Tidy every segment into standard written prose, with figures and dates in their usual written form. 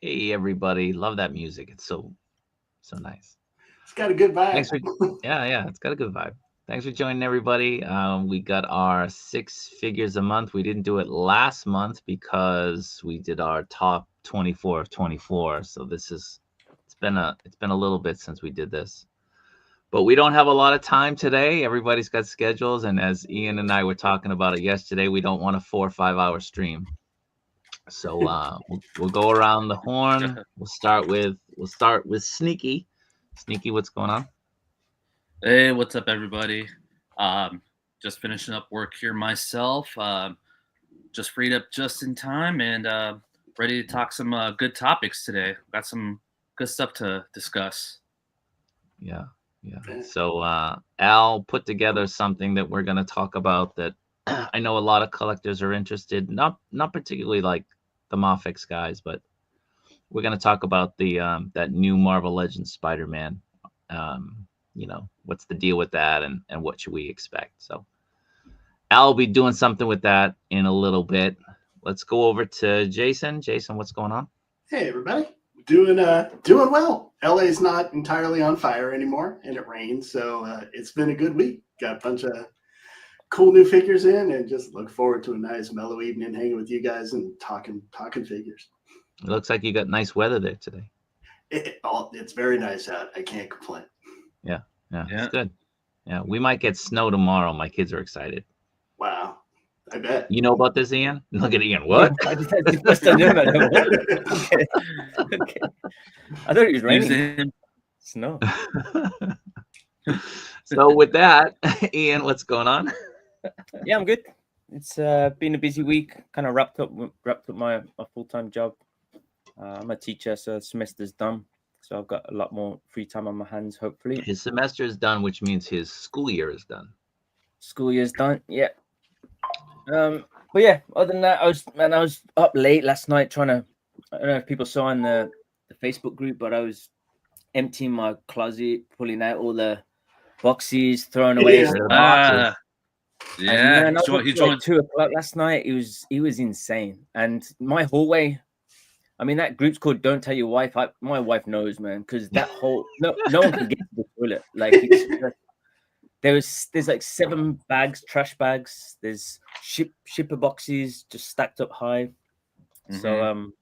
Hey everybody, love that music. It's so nice. It's got a good vibe. Thanks for yeah, it's got a good vibe. Thanks for joining everybody. We got our six figures a month. We didn't do it last month because we did our top 24 of 24. So it's been a little bit since we did this. But we don't have a lot of time today. Everybody's got schedules, and as Ian and I were talking about it yesterday, we don't want a 4 or 5 hour stream. So we'll go around the horn. We'll start with Sneaky. Sneaky, what's going on? Hey, what's up, everybody? Um, just finishing up work here myself. Just freed up just in time and ready to talk some good topics today. Got some good stuff to discuss. Yeah, yeah. So Al put together something that we're going to talk about that I know a lot of collectors are interested. Not particularly like the MAFEX guys, but we're going to talk about the that new Marvel Legends Spider-Man. What's the deal with that, and what should we expect? So Al will be doing something with that in a little bit. Let's go over to Jason. Jason, what's going on? Hey everybody, doing well. LA's not entirely on fire anymore, and it rains, so it's been a good week. Got a bunch of cool new figures in, and just look forward to a nice mellow evening hanging with you guys and talking figures. It looks like you got nice weather there today. It's very nice out. I can't complain. Yeah, it's good. Yeah, we might get snow tomorrow. My kids are excited. Wow, I bet. You know about this, Ian? Look at Ian. What? I just had the first I knew about it. Okay. I thought it was raining. Snow. So with that, Ian, what's going on? Yeah, I'm good. It's been a busy week. Kind of wrapped up my full-time job. I'm a teacher, so semester's done. So I've got a lot more free time on my hands, hopefully. His semester is done, which means his school year is done. School year's done, yeah. But yeah, other than that, I was up late last night trying to. I don't know if people saw in the Facebook group, but I was emptying my closet, pulling out all the boxes, throwing away. Yeah, Man, he joined 2 o'clock last night. He was insane, and my hallway. I mean, that group's called "Don't Tell Your Wife." My wife knows, man, because that whole no one can get to the toilet. Like there's like 7 trash bags. There's shipper boxes just stacked up high. Mm-hmm. So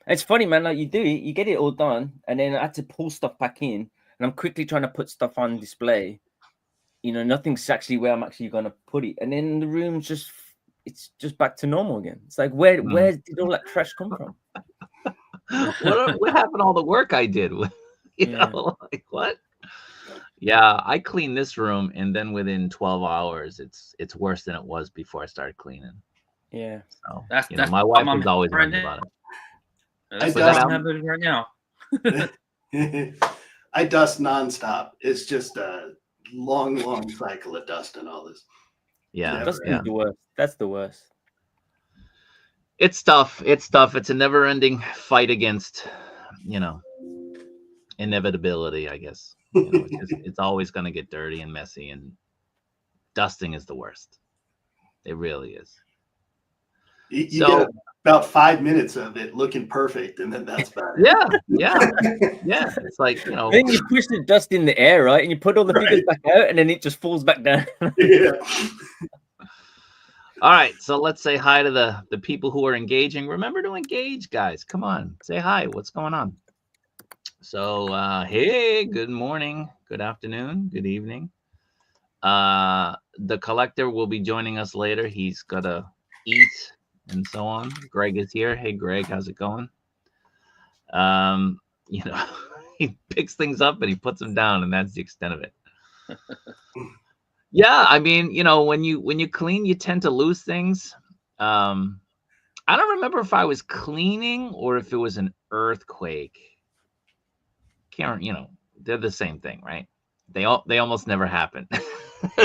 it's funny, man. Like you get it all done, and then I had to pull stuff back in, and I'm quickly trying to put stuff on display. Nothing's actually where I'm actually gonna put it, and then the room's it's just back to normal again. It's like where did all that trash come from? What happened to all the work I did? Like what? Yeah, I cleaned this room, and then within 12 hours, it's worse than it was before I started cleaning. Yeah, so that's my wife was always worried about it. That's what's happening right now. I dust nonstop. It's just a long cycle of dust and all this. Yeah, that's the worst. That's the worst. It's tough. It's a never-ending fight against, inevitability, I guess. It's always going to get dirty and messy, and dusting is the worst. It really is. You get about 5 minutes of it looking perfect, and then that's about it. Yeah. It's like, Then you push the dust in the air, right? And you put all the figures back out, and then it just falls back down. Yeah. All right, so let's say hi to the people who are engaging. Remember to engage, guys. Come on, say hi. What's going on? So, hey, good morning, good afternoon, good evening. The collector will be joining us later. He's got to eat and so on. Greg is here. Hey, Greg, how's it going? He picks things up and he puts them down, and that's the extent of it. Yeah, I mean, when you clean, you tend to lose things. I don't remember if I was cleaning or if it was an earthquake. Can't, they're the same thing, right? They almost never happen.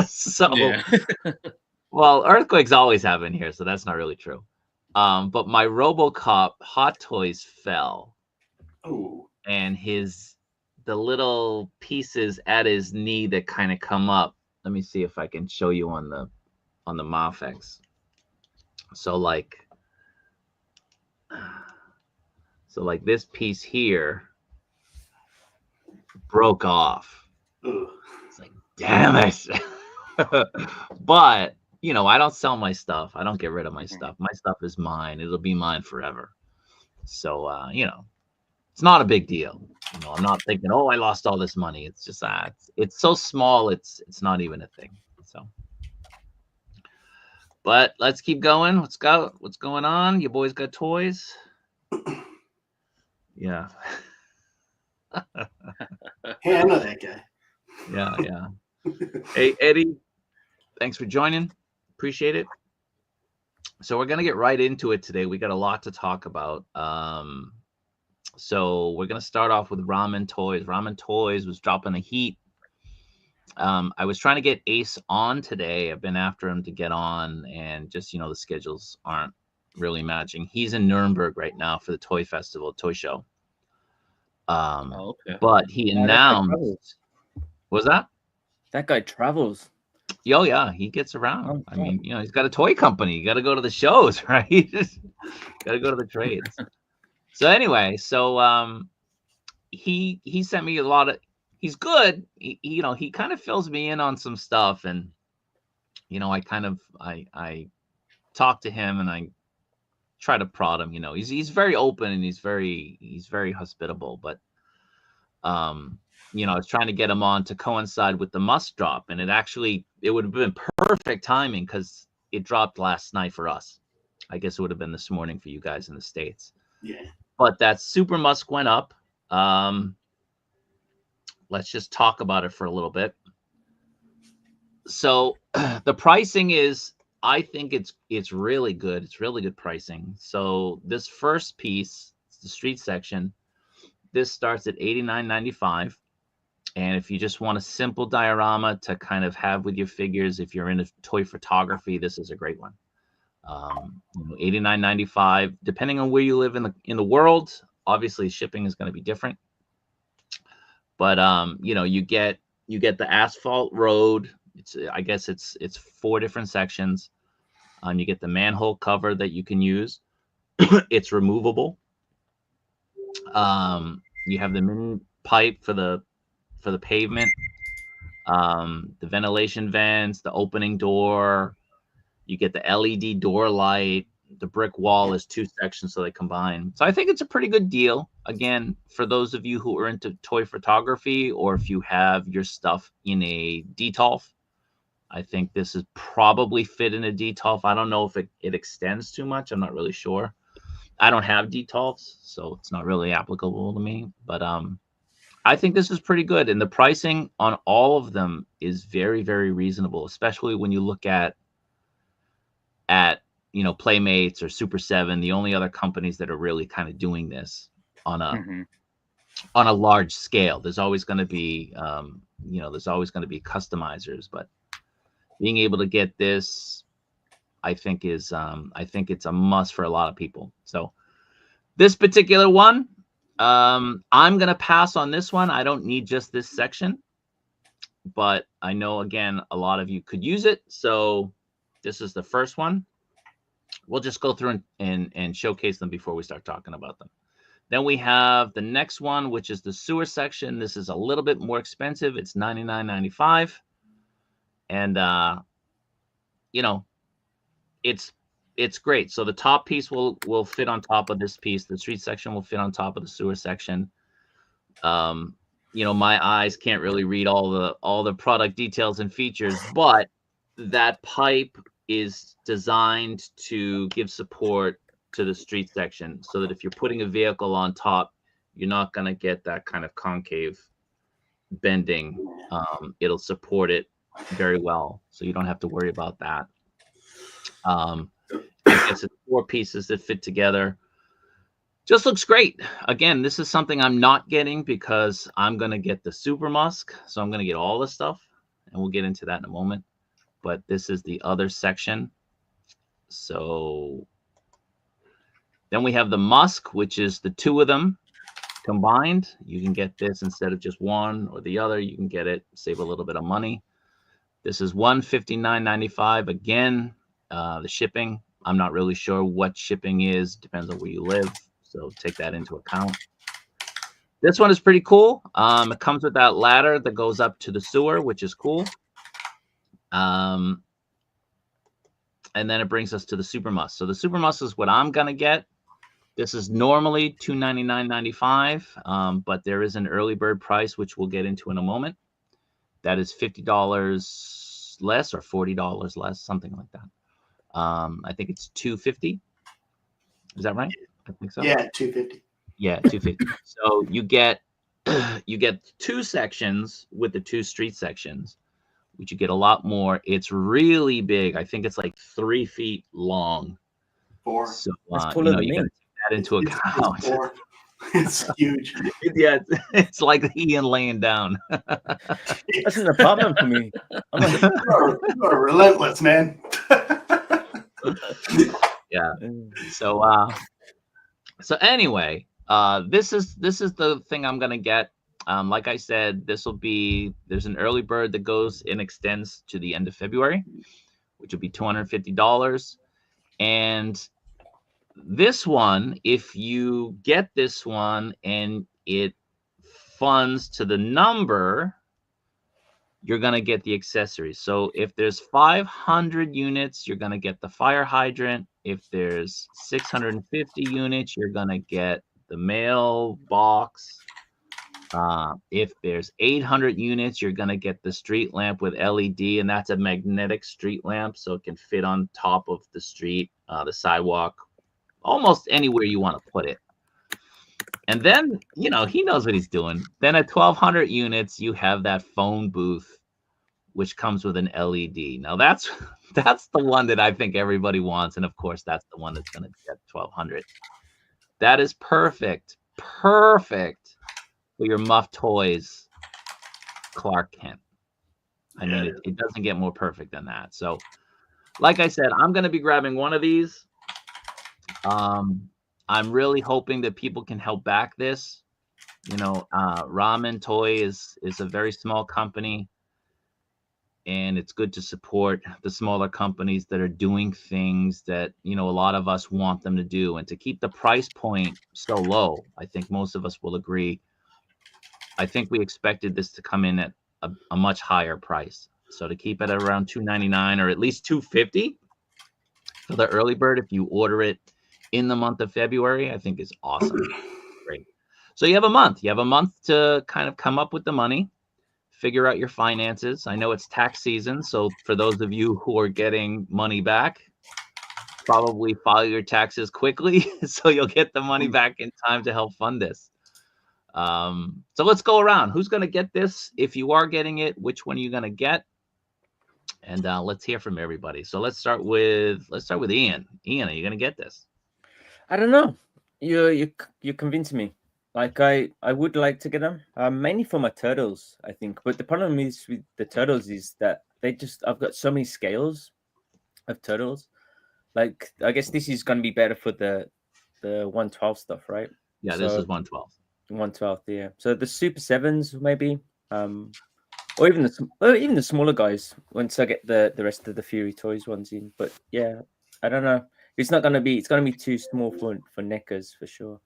So, yeah. Well, earthquakes always happen here, so that's not really true. But my RoboCop Hot Toys fell. Oh. And the little pieces at his knee that kind of come up. Let me see if I can show you on the MAFEX. So So like this piece here broke off. Ugh. It's like, damn it. But, you know, I don't sell my stuff. I don't get rid of my stuff. My stuff is mine. It'll be mine forever. So, you know, it's not a big deal. You know, I'm not thinking, oh, I lost all this money. It's just it's so small. It's not even a thing. So, but let's keep going. Let's go. What's going on? You boys got toys? Yeah. Hey, I know that guy. Yeah. Hey, Eddie, thanks for joining. Appreciate it. So we're going to get right into it today. We got a lot to talk about. So we're going to start off with Ramen Toys. Ramen Toys was dropping the heat. I was trying to get Ace on today. I've been after him to get on, and just, you know, the schedules aren't really matching. He's in Nuremberg right now for the Toy Festival, Toy Show. Okay. But he announced, was that? That guy travels. Oh yeah, he gets around. Oh, I mean, you know, he's got a toy company. You got to go to the shows, right? Got to go to the trades. So anyway, he sent me a lot of. He's good. You know, he kind of fills me in on some stuff, and you know, I talk to him and I try to prod him. You know, he's very open and he's very hospitable, but you know, I was trying to get him on to coincide with the Musk drop, and it would have been perfect timing because it dropped last night for us. I guess it would have been this morning for you guys in the States. Yeah. But that Super Musk went up. Let's just talk about it for a little bit. So the pricing is, I think it's really good. It's really good pricing. So this first piece, the street section, this starts at $89.95. And if you just want a simple diorama to kind of have with your figures, if you're into toy photography, this is a great one. $89.95, depending on where you live in the world. Obviously, shipping is going to be different. But you know, you get the asphalt road. I guess it's 4 different sections. You get the manhole cover that you can use. It's removable. You have the mini pipe for the pavement, the ventilation vents, the opening door. You get the LED door light. The brick wall is 2 sections, so they combine. So I think it's a pretty good deal. Again, for those of you who are into toy photography, or if you have your stuff in a detolf, I think this is probably fit in a detolf. I don't know if it extends too much. I'm not really sure. I don't have detolfs, so it's not really applicable to me. But I think this is pretty good. And the pricing on all of them is very, very reasonable, especially when you look at you know, Playmates or Super 7, the only other companies that are really kind of doing this on a large scale. There's always going to be you know, there's always going to be customizers, but being able to get this, I think it's a must for a lot of people. So this particular one, I'm going to pass on this one. I don't need just this section, but I know, again, a lot of you could use it. So this is the first one. We'll just go through and showcase them before we start talking about them. Then we have the next one, which is the sewer section. This is a little bit more expensive. It's $99.95. And, you know, it's great. So the top piece will fit on top of this piece. The street section will fit on top of the sewer section. You know, my eyes can't really read all the product details and features, but that pipe is designed to give support to the street section, so that if you're putting a vehicle on top, you're not going to get that kind of concave bending. It'll support it very well, so you don't have to worry about that. I guess it's 4 pieces that fit together. Just looks great. Again, this is something I'm not getting because I'm going to get the Super Musk, so I'm going to get all the stuff, and we'll get into that in a moment. But this is the other section. So then we have the Musk, which is the 2 of them combined. You can get this instead of just one or the other. You can get it, save a little bit of money. This is $159.95. Again, the shipping, I'm not really sure what shipping is. Depends on where you live. So take that into account. This one is pretty cool. It comes with that ladder that goes up to the sewer, which is cool. And then it brings us to the Super Must. So the Super Must is what I'm gonna get. This is normally $299.95, but there is an early bird price, which we'll get into in a moment. That is $50 less or $40 less, something like that. I think it's $250. Is that right? I think so. Yeah, $250. Yeah, $250. So you get two sections with the two street sections, which you get a lot more. It's really big. I think it's like 3 feet long. 4. So That's taller than you me. got to take that into account. It's 4. It's huge. Yeah, it's like Ian laying down. That's an apartment for me. I'm like, You are relentless, man. Yeah. So anyway, this is the thing I'm gonna get. Like I said, there's an early bird that goes and extends to the end of February, which will be $250. And this one, if you get this one and it funds to the number, you're going to get the accessories. So if there's 500 units, you're going to get the fire hydrant. If there's 650 units, you're going to get the mailbox. If there's 800 units, you're going to get the street lamp with LED, and that's a magnetic street lamp, so it can fit on top of the street, the sidewalk, almost anywhere you want to put it. And then, he knows what he's doing. Then at 1,200 units, you have that phone booth, which comes with an LED. Now, that's the one that I think everybody wants, and of course, that's the one that's going to get 1,200. That is perfect for your Muff Toys Clark Kent. I mean, it doesn't get more perfect than that. So, like I said, I'm going to be grabbing one of these. I'm really hoping that people can help back this. Ramen Toys is a very small company, and it's good to support the smaller companies that are doing things that, a lot of us want them to do. And to keep the price point so low, I think most of us will agree. I think we expected this to come in at a much higher price. So to keep it around $299 or at least $250 for the early bird, if you order it in the month of February, I think is awesome. Great. So you have a month. You have a month to kind of come up with the money, figure out your finances. I know it's tax season, so for those of you who are getting money back, probably file your taxes quickly so you'll get the money back in time to help fund this. So let's go around. Who's going to get this? If you are getting it, which one are you going to get? And let's hear from everybody. So let's start with Ian. Ian, are you going to get this? I don't know. You convinced me. Like I would like to get them, mainly for my turtles, I think. But the problem is with the turtles is that I've got so many scales of turtles. Like I guess this is going to be better for the 112 stuff, right? Yeah, this is 112. 112, yeah. So the Super 7s maybe, or even the smaller guys once I get the rest of the Fury Toys ones in. But yeah, I don't know. It's going to be too small for NECAs for sure.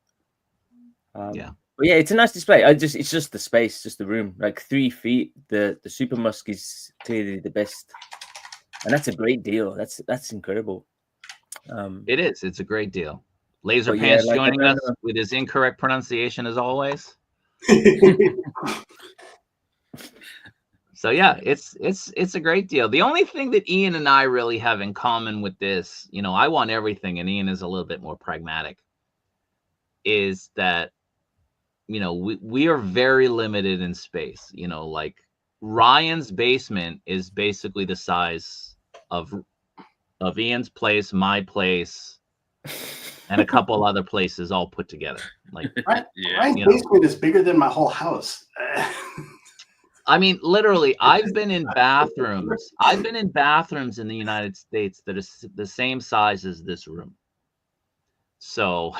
Yeah. But yeah, it's a nice display. It's just the space, just the room. Like 3 feet. The Super Musk is clearly the best, and that's a great deal. That's incredible. It is. It's a great deal. Laser Pants joining us with his incorrect pronunciation as always. So yeah, it's a great deal. The only thing that Ian and I really have in common with this, I want everything, and Ian is a little bit more pragmatic, is that, we are very limited in space. Like Ryan's basement is basically the size of Ian's place, my place, and a couple other places all put together. Like Ryan's basement is bigger than my whole house. I mean, literally, I've been in bathrooms in the United States that are the same size as this room. So,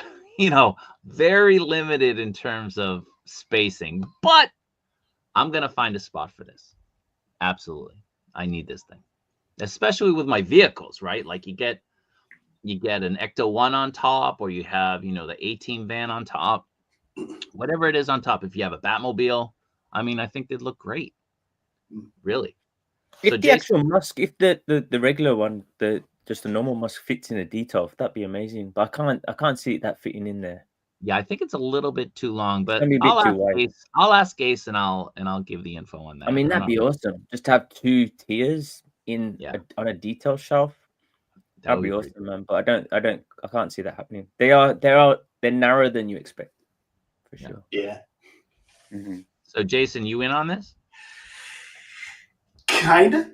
very limited in terms of spacing, but I'm going to find a spot for this. Absolutely. I need this thing, especially with my vehicles, right? Like you get you get an Ecto 1 on top, or you have, the A-Team van on top, whatever it is on top. If you have a Batmobile, I mean, I think they'd look great. Really. If So the Jason, actual Musk, if the regular one, just the normal Musk fits in the detail, that'd be amazing. But I can't see that fitting in there. yeah, I think it's a little bit too long, but Gonna be a bit too wide. I'll ask Ace and I'll give the info on that. I mean, that'd be awesome. Just to have 2 tiers in on a detail shelf. That'd be awesome, man. But I can't see that happening. They're narrower than you expect, for sure. Yeah. Mm-hmm. So Jason, you in on this? Kinda.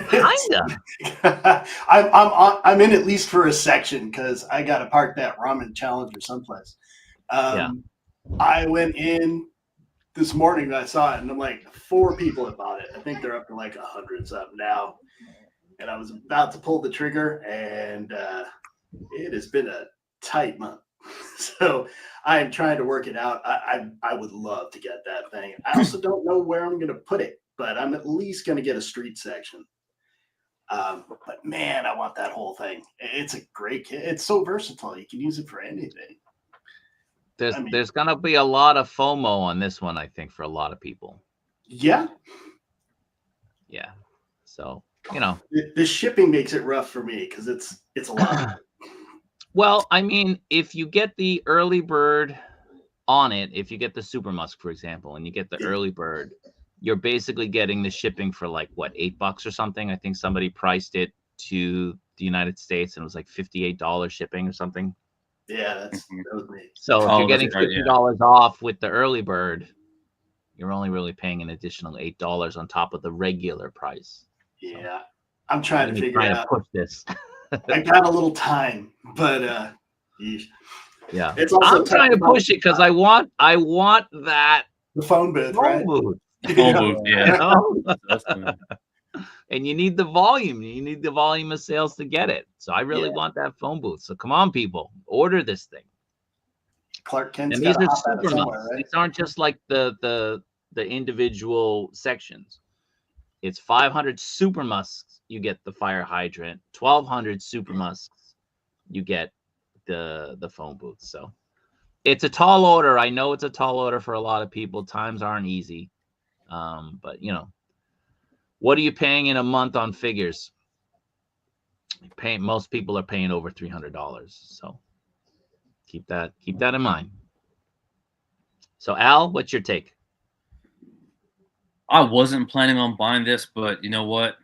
Kinda. I'm in at least for a section because I got to park that Ramen Challenger someplace. I went in this morning. I saw it, and I'm like, 4 people have bought it. I think they're up to like 100 something now. And I was about to pull the trigger, and it has been a tight month. So I'm trying to work it out. I would love to get that thing. I also don't know where I'm going to put it, but I'm at least going to get a street section. But man, I want that whole thing. It's a great kit. It's so versatile. You can use it for anything. There's going to be a lot of FOMO on this one, I think, for a lot of people. Yeah. Yeah. So, the shipping makes it rough for me because it's a lot. Well, I mean, if you get the early bird on it, if you get the Super Musk, for example, and you get the early bird, you're basically getting the shipping for like what, $8 or something. I think somebody priced it to the United States and it was like $58 shipping or something. Yeah, that was me. So if you're getting $50 off with the early bird, you're only really paying an additional $8 on top of the regular price. Yeah, I'm trying to figure out. Push this. I got a little time, but yeah, it's also I'm trying to push it because I want that the phone booth, right? Booth. The phone booth, yeah. And you need the volume. You need the volume of sales to get it. So I really want that phone booth. So come on, people, order this thing. Clark Kent's and these are super musks. Right? These aren't just like the individual sections. It's 500 super musks. You get the fire hydrant. 1,200 super musks. You get the phone booth. So it's a tall order. I know it's a tall order for a lot of people. Times aren't easy. But what are you paying in a month on figures? Most people are paying over $300. So keep that in mind. So Al, what's your take? I wasn't planning on buying this, but you know what?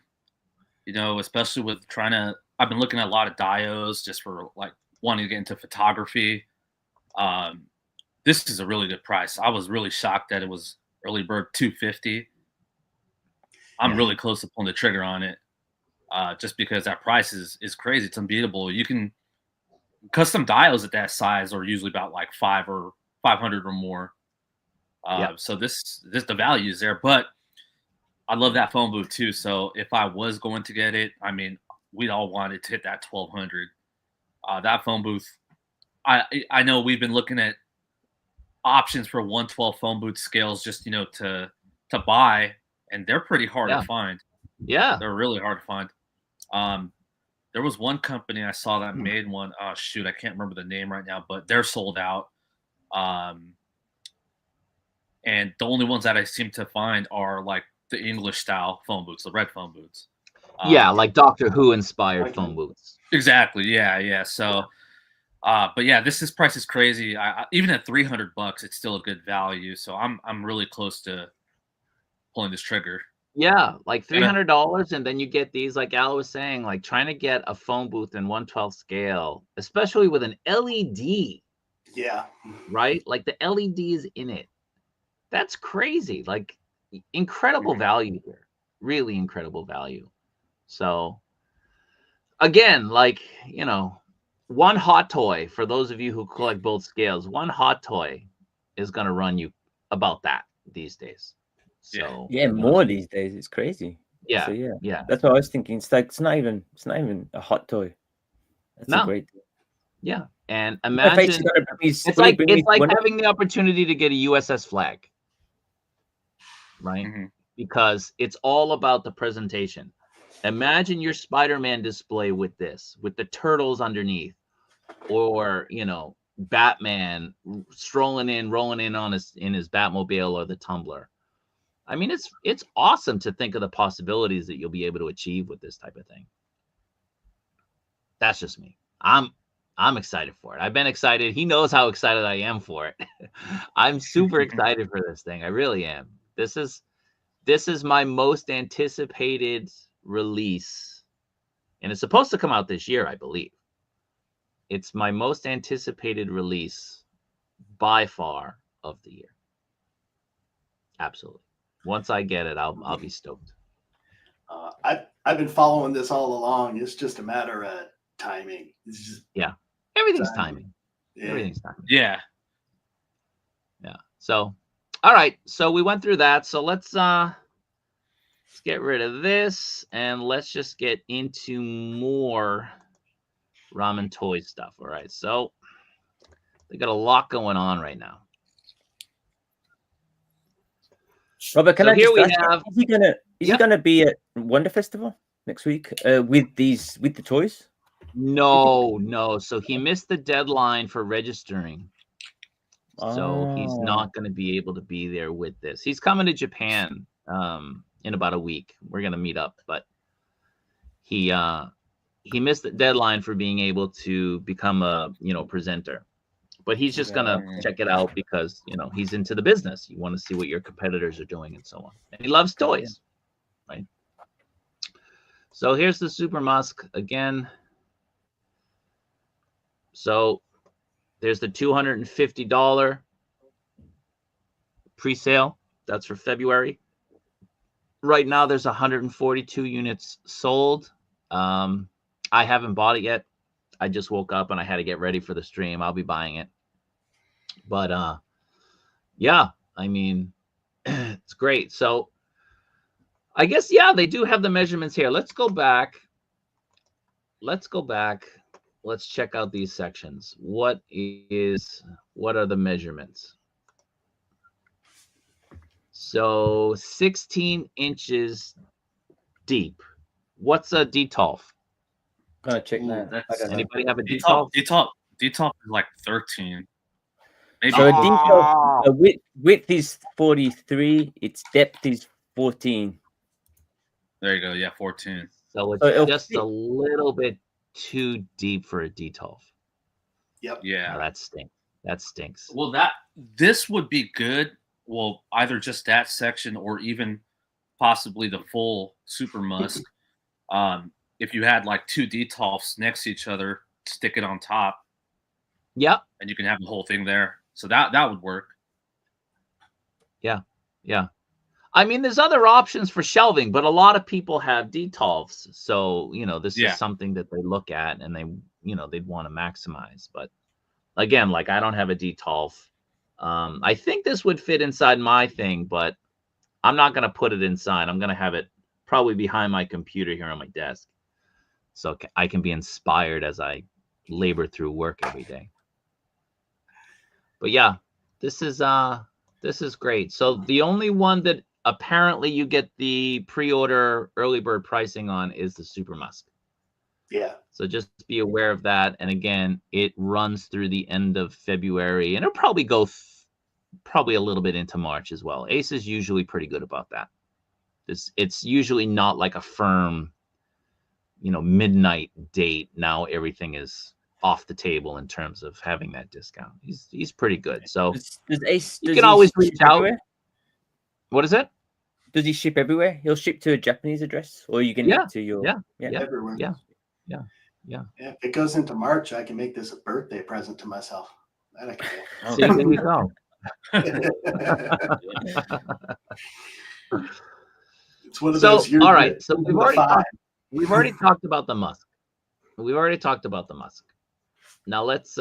Especially with I've been looking at a lot of dios just for like wanting to get into photography. This is a really good price. I was really shocked that it was early bird $250. I'm really close to pulling the trigger on it, just because that price is crazy. It's unbeatable. You can custom dials at that size are usually about like 500 or more. So the value is there, but I love that phone booth too. So if I was going to get it, I mean, we'd all wanted to hit that 1,200. That phone booth, I know we've been looking at options for 112 phone booth scales just to buy, and they're pretty hard to find. Yeah, they're really hard to find. There was one company I saw that made one. Oh shoot, I can't remember the name right now, but they're sold out. And the only ones that I seem to find are like the English style phone booths, the red phone booths. Like Doctor Who inspired phone booths. Exactly. Yeah. So, but yeah, this price is crazy. Even at $300, it's still a good value. So I'm really close to pulling this trigger. Yeah, like $300, and then you get these, like Al was saying, like trying to get a phone booth in 1/12 scale, especially with an LED. Yeah. Right? Like the LED is in it. That's crazy. Like incredible value here. Really incredible value. So again, like, one hot toy, for those of you who collect both scales, one hot toy is going to run you about that these days. So more these days. It's crazy. Yeah. So, yeah. That's what I was thinking. It's like it's not even a hot toy. That's a great thing. Yeah. And imagine it's like having the opportunity to get a USS flag. Right? Mm-hmm. Because it's all about the presentation. Imagine your Spider-Man display with this, with the turtles underneath, or Batman strolling in, rolling in on his Batmobile or the Tumbler. I mean, it's awesome to think of the possibilities that you'll be able to achieve with this type of thing. That's just me. I'm excited for it. I've been excited. He knows how excited I am for it. I'm super excited for this thing. I really am. This is my most anticipated release, and it's supposed to come out this year, I believe. It's my most anticipated release by far of the year. Absolutely. Once I get it, I'll be stoked. I've been following this all along. It's just a matter of timing. It's just everything's timing. Yeah. Everything's timing. Yeah. So, all right. So we went through that. So let's get rid of this and let's just get into more Ramen Toys stuff. All right. So they got a lot going on right now. Robert, can So I here just we ask, have- is he gonna be at Wonder Festival next week with the toys? No. So he missed the deadline for registering. So he's Oh. not going to be able to be there with this. He's coming to Japan in about a week. We're going to meet up, but he missed the deadline for being able to become a presenter. But he's just going to check it out because he's into the business. You want to see what your competitors are doing and so on. And he loves toys, right? So here's the Super Musk again. So there's the $250 pre-sale. That's for February. Right now, there's 142 units sold. I haven't bought it yet. I just woke up and I had to get ready for the stream. I'll be buying it. But yeah, I mean, it's great. So I guess, they do have the measurements here. Let's go back. Let's check out these sections. What are the measurements? So 16 inches deep. What's a DTOLF? Gonna check that. I don't know. Anybody have a DTOLF? DTOLF is like 13. Maybe. So a DTOLF width is 43. Its depth is 14. There you go. Yeah, 14. So it's just a little bit too deep for a DTOLF. Yep. Yeah. Oh, that stinks. Well, this would be good. Well, either just that section or even possibly the full Super Musk. If you had like two DTOLFs next to each other, stick it on top. Yep. And you can have the whole thing there. So that would work. Yeah. I mean, there's other options for shelving, but a lot of people have DTOLFs. So, this is something that they look at and they'd want to maximize. But again, like I don't have a DTOLF. I think this would fit inside my thing, but I'm not going to put it inside. I'm going to have it probably behind my computer here on my desk. So I can be inspired as I labor through work every day. But yeah, this is great. So the only one that apparently you get the pre-order early bird pricing on is the Super Musk. Yeah. So just be aware of that. And again, it runs through the end of February, and it'll probably go probably a little bit into March as well. Ace is usually pretty good about that. It's usually not like a firm, midnight date. Now everything is off the table in terms of having that discount. He's pretty good. So does Ace, you can always reach out. Everywhere? What is it? Does he ship everywhere? He'll ship to a Japanese address, or you can get to your everywhere. Yeah. If it goes into March, I can make this a birthday present to myself. That I can do. See, there you go. It's one of those. All right. So we've already talked about the Musk. Now let's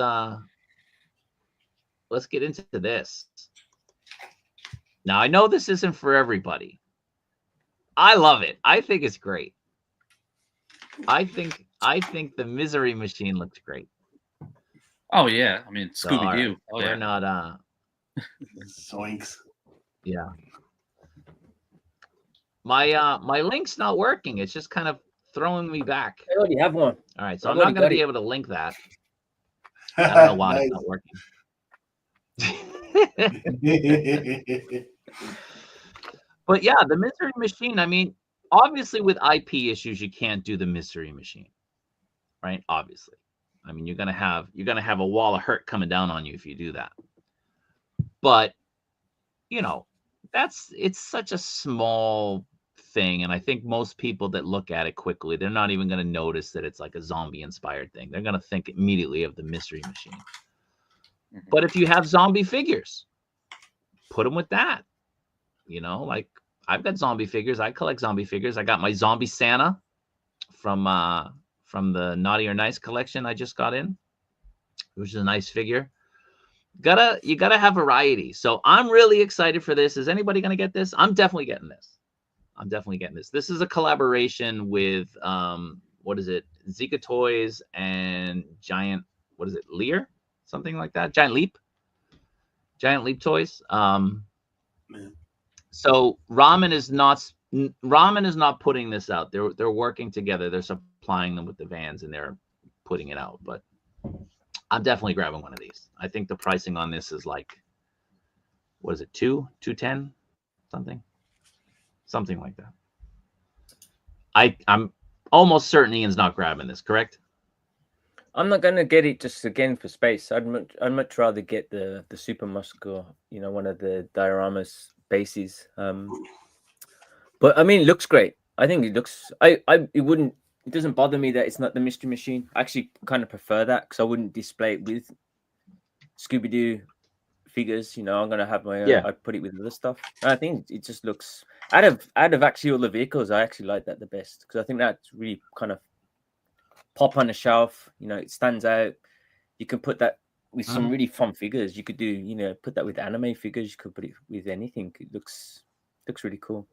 get into this. Now I know this isn't for everybody. I love it. I think it's great. I think the Misery Machine looks great. Oh yeah, I mean Scooby Doo. So, we're not Zoinks. Yeah. My link's not working. It's just kind of throwing me back. I already have one. All right, so I've I'm not already going to got be it. able to link that. I don't know why Nice. it's not working. But yeah, the mystery machine. I mean, obviously with IP issues, you can't do the mystery machine, right? Obviously, I mean you're gonna have a wall of hurt coming down on you if you do that. But you know, it's such a small thing, and I think most people that look at it quickly, they're not even gonna notice that it's like a zombie inspired thing. They're gonna think immediately of the mystery machine. But if you have zombie figures, put them with that. You know, like I've got zombie figures. I collect zombie figures. I got my zombie Santa from the Naughty or Nice collection I just got in, which is a nice figure. You gotta have variety. So I'm really excited for this. Is anybody gonna get this? I'm definitely getting this. I'm definitely getting this. This is a collaboration with what is it? Zika Toys and Giant, what is it, Lear? Something like that. Giant Leap Toys. So Ramen is not putting this out. They're working together. They're supplying them with the vans and they're putting it out. But I'm definitely grabbing one of these. I think the pricing on this is like, what is it, 210 something like that. I'm almost certain Ian's not grabbing this, correct? I'm not gonna get it just again for space. I'd much rather get the Super Musk or one of the dioramas bases. But I mean, it looks great. I think it looks. It doesn't bother me that it's not the mystery machine. I actually kind of prefer that because I wouldn't display it with Scooby Doo figures. I'm gonna have my own. Yeah. I'd put it with other stuff. And I think it just looks out of actually all the vehicles. I actually like that the best because I think that's really kind of pop on the shelf. It stands out. You can put that with some really fun figures. You could do, put that with anime figures. You could put it with anything. It looks really cool.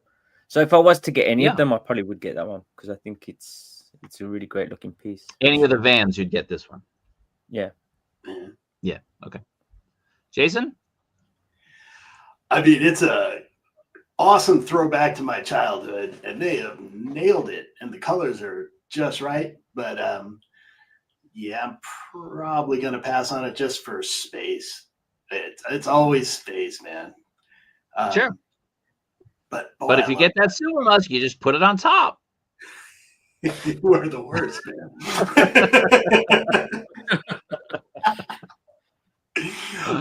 So if I was to get any of them, I probably would get that one because I think it's a really great looking piece. Any of the vans, you'd get this one. Yeah. Yeah. Okay. Jason? I mean, it's a awesome throwback to my childhood, and they have nailed it, and the colors are just right. But yeah, I'm probably gonna pass on it just for space. It's always space, man. Sure. But boy, but if you get that Super Musk, you just put it on top. You are the worst, man.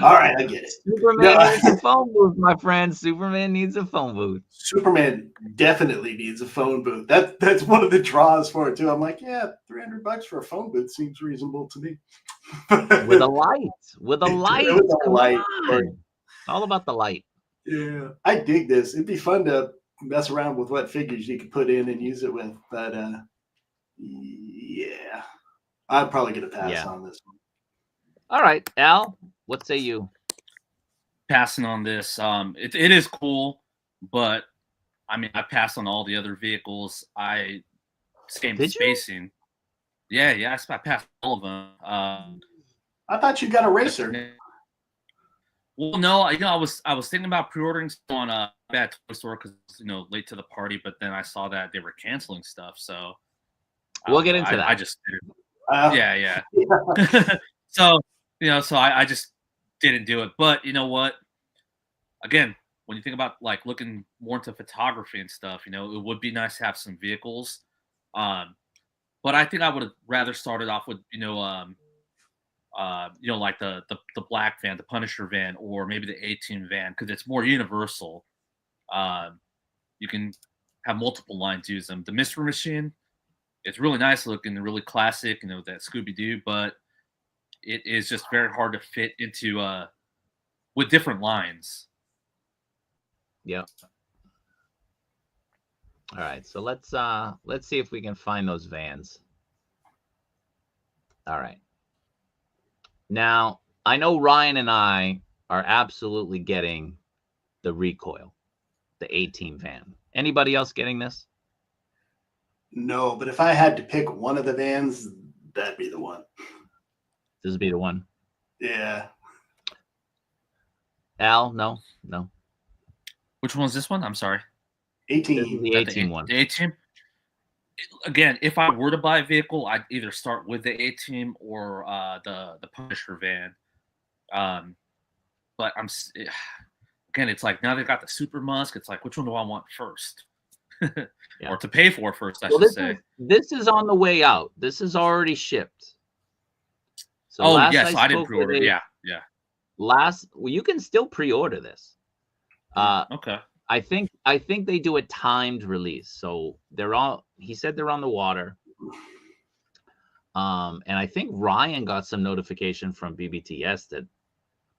All right, I get it. Superman needs a phone booth, my friend. Superman needs a phone booth. Superman definitely needs a phone booth. That's one of the draws for it too. I'm like, yeah, $300 for a phone booth seems reasonable to me. With a light. With a light. It's all about the light. Yeah, I dig this. It'd be fun to mess around with what figures you could put in and use it with. But yeah, I'm probably gonna pass on this one. All right, Al, what say you? Passing on this. It is cool, but I mean, I passed on all the other vehicles. I came to spacing. Yeah, I passed all of them. I thought you got a racer. Well, no, I was thinking about pre-ordering on a bad toy store because late to the party, but then I saw that they were canceling stuff, so we'll get into that. I just yeah. So so I just didn't do it. But you know what? Again, when you think about like looking more into photography and stuff, it would be nice to have some vehicles. But I think I would have rather started off with like the black van, the Punisher van, or maybe the A-Team van, because it's more universal. You can have multiple lines use them. The Mystery Machine, it's really nice looking and really classic, that Scooby-Doo, but it is just very hard to fit into with different lines. Yeah. All right, so let's see if we can find those vans. All right. Now, I know Ryan and I are absolutely getting the recoil, the A-Team van. Anybody else getting this? No, but if I had to pick one of the vans, that'd be the one. This would be the one. Yeah. Al, no. Which one was this one? I'm sorry. A-Team. This is the A-Team one. The A-Team. again, if I were to buy a vehicle, I'd either start with the A-Team or the Punisher van. But again, it's like now they've got the Super Musk. It's like, which one do I want first? Or to pay for first, I should say. This is on the way out. This is already shipped. So oh last yes, I I didn't spoke pre-order. with Yeah. well, you can still pre-order this. Okay. I think they do a timed release. So he said they're on the water. And I think Ryan got some notification from BBTS that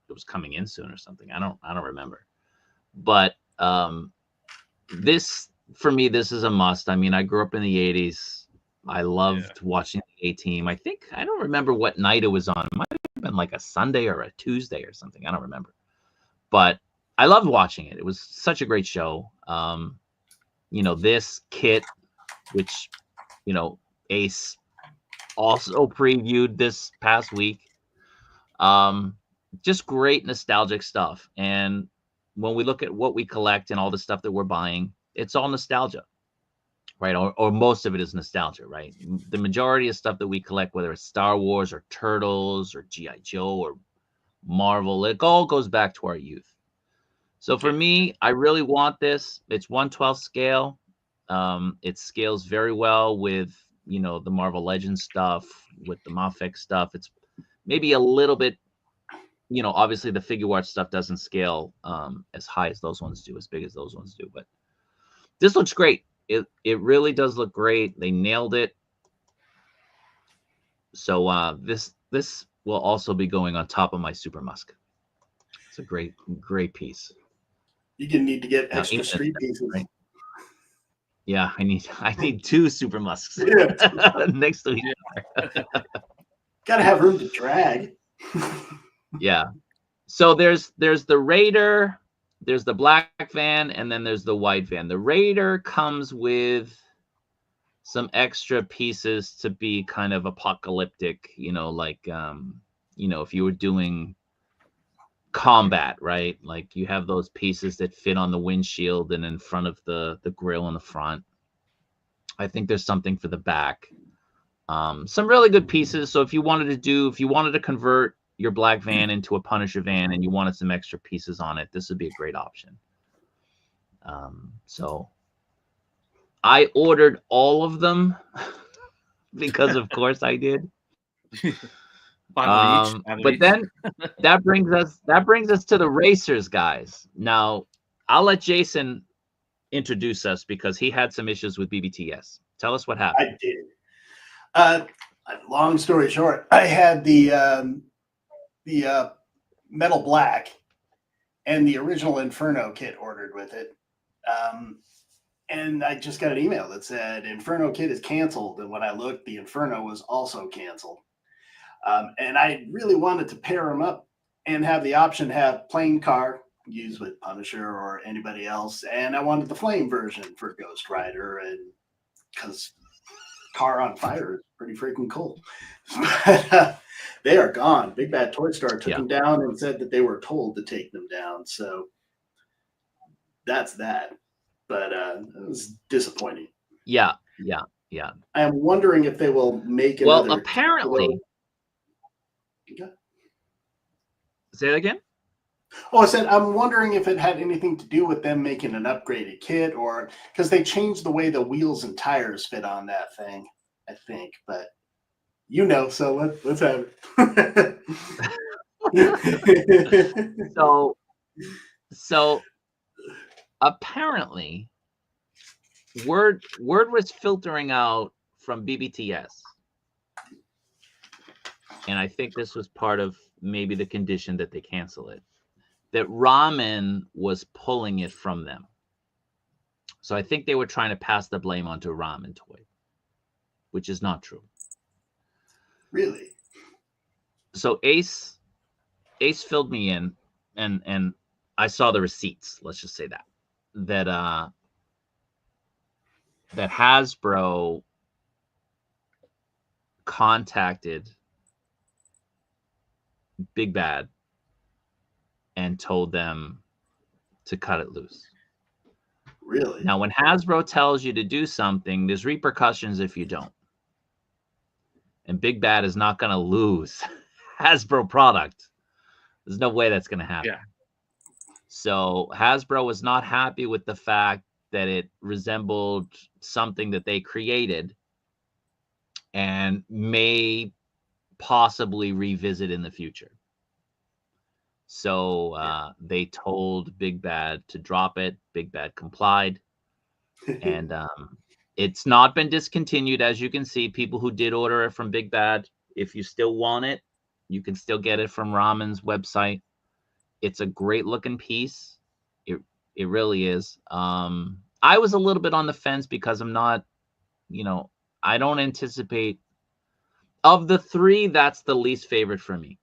it was coming in soon or something. I don't remember. But this, for me, this is a must. I mean, I grew up in the 80s. I loved watching the A-Team. I don't remember what night it was on. It might have been like a Sunday or a Tuesday or something. I don't remember. But I loved watching it. It was such a great show. This kit, which, Ace also previewed this past week. Just great nostalgic stuff. And when we look at what we collect and all the stuff that we're buying, it's all nostalgia. Right, or most of it is nostalgia, right? The majority of stuff that we collect, whether it's Star Wars or Turtles or G.I. Joe or Marvel, it all goes back to our youth. So for me, I really want this. It's 1/12 scale. It scales very well with, the Marvel Legends stuff, with the MAFEX stuff. It's maybe a little bit, obviously the figure art stuff doesn't scale as high as those ones do, as big as those ones do. But this looks great. It really does look great. They nailed it. So this will also be going on top of my Super Musk. It's a great piece. You're gonna need to get extra street pieces. Right? Yeah, I need 2 Super Musks next to each other. Gotta have room to drag. Yeah. So there's the Raider, there's the black van, and then there's the white van. The Raider comes with some extra pieces to be kind of apocalyptic, like if you were doing combat, right? Like you have those pieces that fit on the windshield and in front of the grill in the front. I think there's something for the back. Some really good pieces. So if you wanted to convert your black van into a Punisher van and you wanted some extra pieces on it, this would be a great option. So I ordered all of them because of course I did. But then that brings us to the racers, guys. Now I'll let Jason introduce us because he had some issues with BBTS. Tell us what happened. I did. Long story short, I had the metal black and the original Inferno kit ordered with it. And I just got an email that said Inferno kit is canceled. And when I looked, the Inferno was also canceled. And I really wanted to pair them up and have the option to have plain car used with Punisher or anybody else. And I wanted the flame version for Ghost Rider, and because car on fire is pretty freaking cool. But they are gone. Big Bad Toy Store took them down and said that they were told to take them down. So that's that. But it was disappointing. Yeah. I am wondering if they will make it. Well, apparently. Say that again? Oh, I said, I'm wondering if it had anything to do with them making an upgraded kit, or because they changed the way the wheels and tires fit on that thing, I think. But so let's have it. So apparently, word was filtering out from BBTS, and I think this was part of maybe the condition that they cancel it, that Ramen was pulling it from them. So I think they were trying to pass the blame onto Ramen Toy, which is not true. Really? So Ace filled me in, and I saw the receipts. Let's just say that Hasbro contacted Big Bad and told them to cut it loose. Really? Now, when Hasbro tells you to do something, there's repercussions if you don't. And Big Bad is not going to lose Hasbro product. There's no way that's going to happen. Yeah. So Hasbro was not happy with the fact that it resembled something that they created and may possibly revisit in the future. So they told Big Bad to drop it. Big Bad complied. And it's not been discontinued. As you can see, people who did order it from Big Bad, if you still want it, you can still get it from Ramen's website. It's a great looking piece. It really is. I was a little bit on the fence because I'm not, I don't anticipate, of the three, that's the least favorite for me,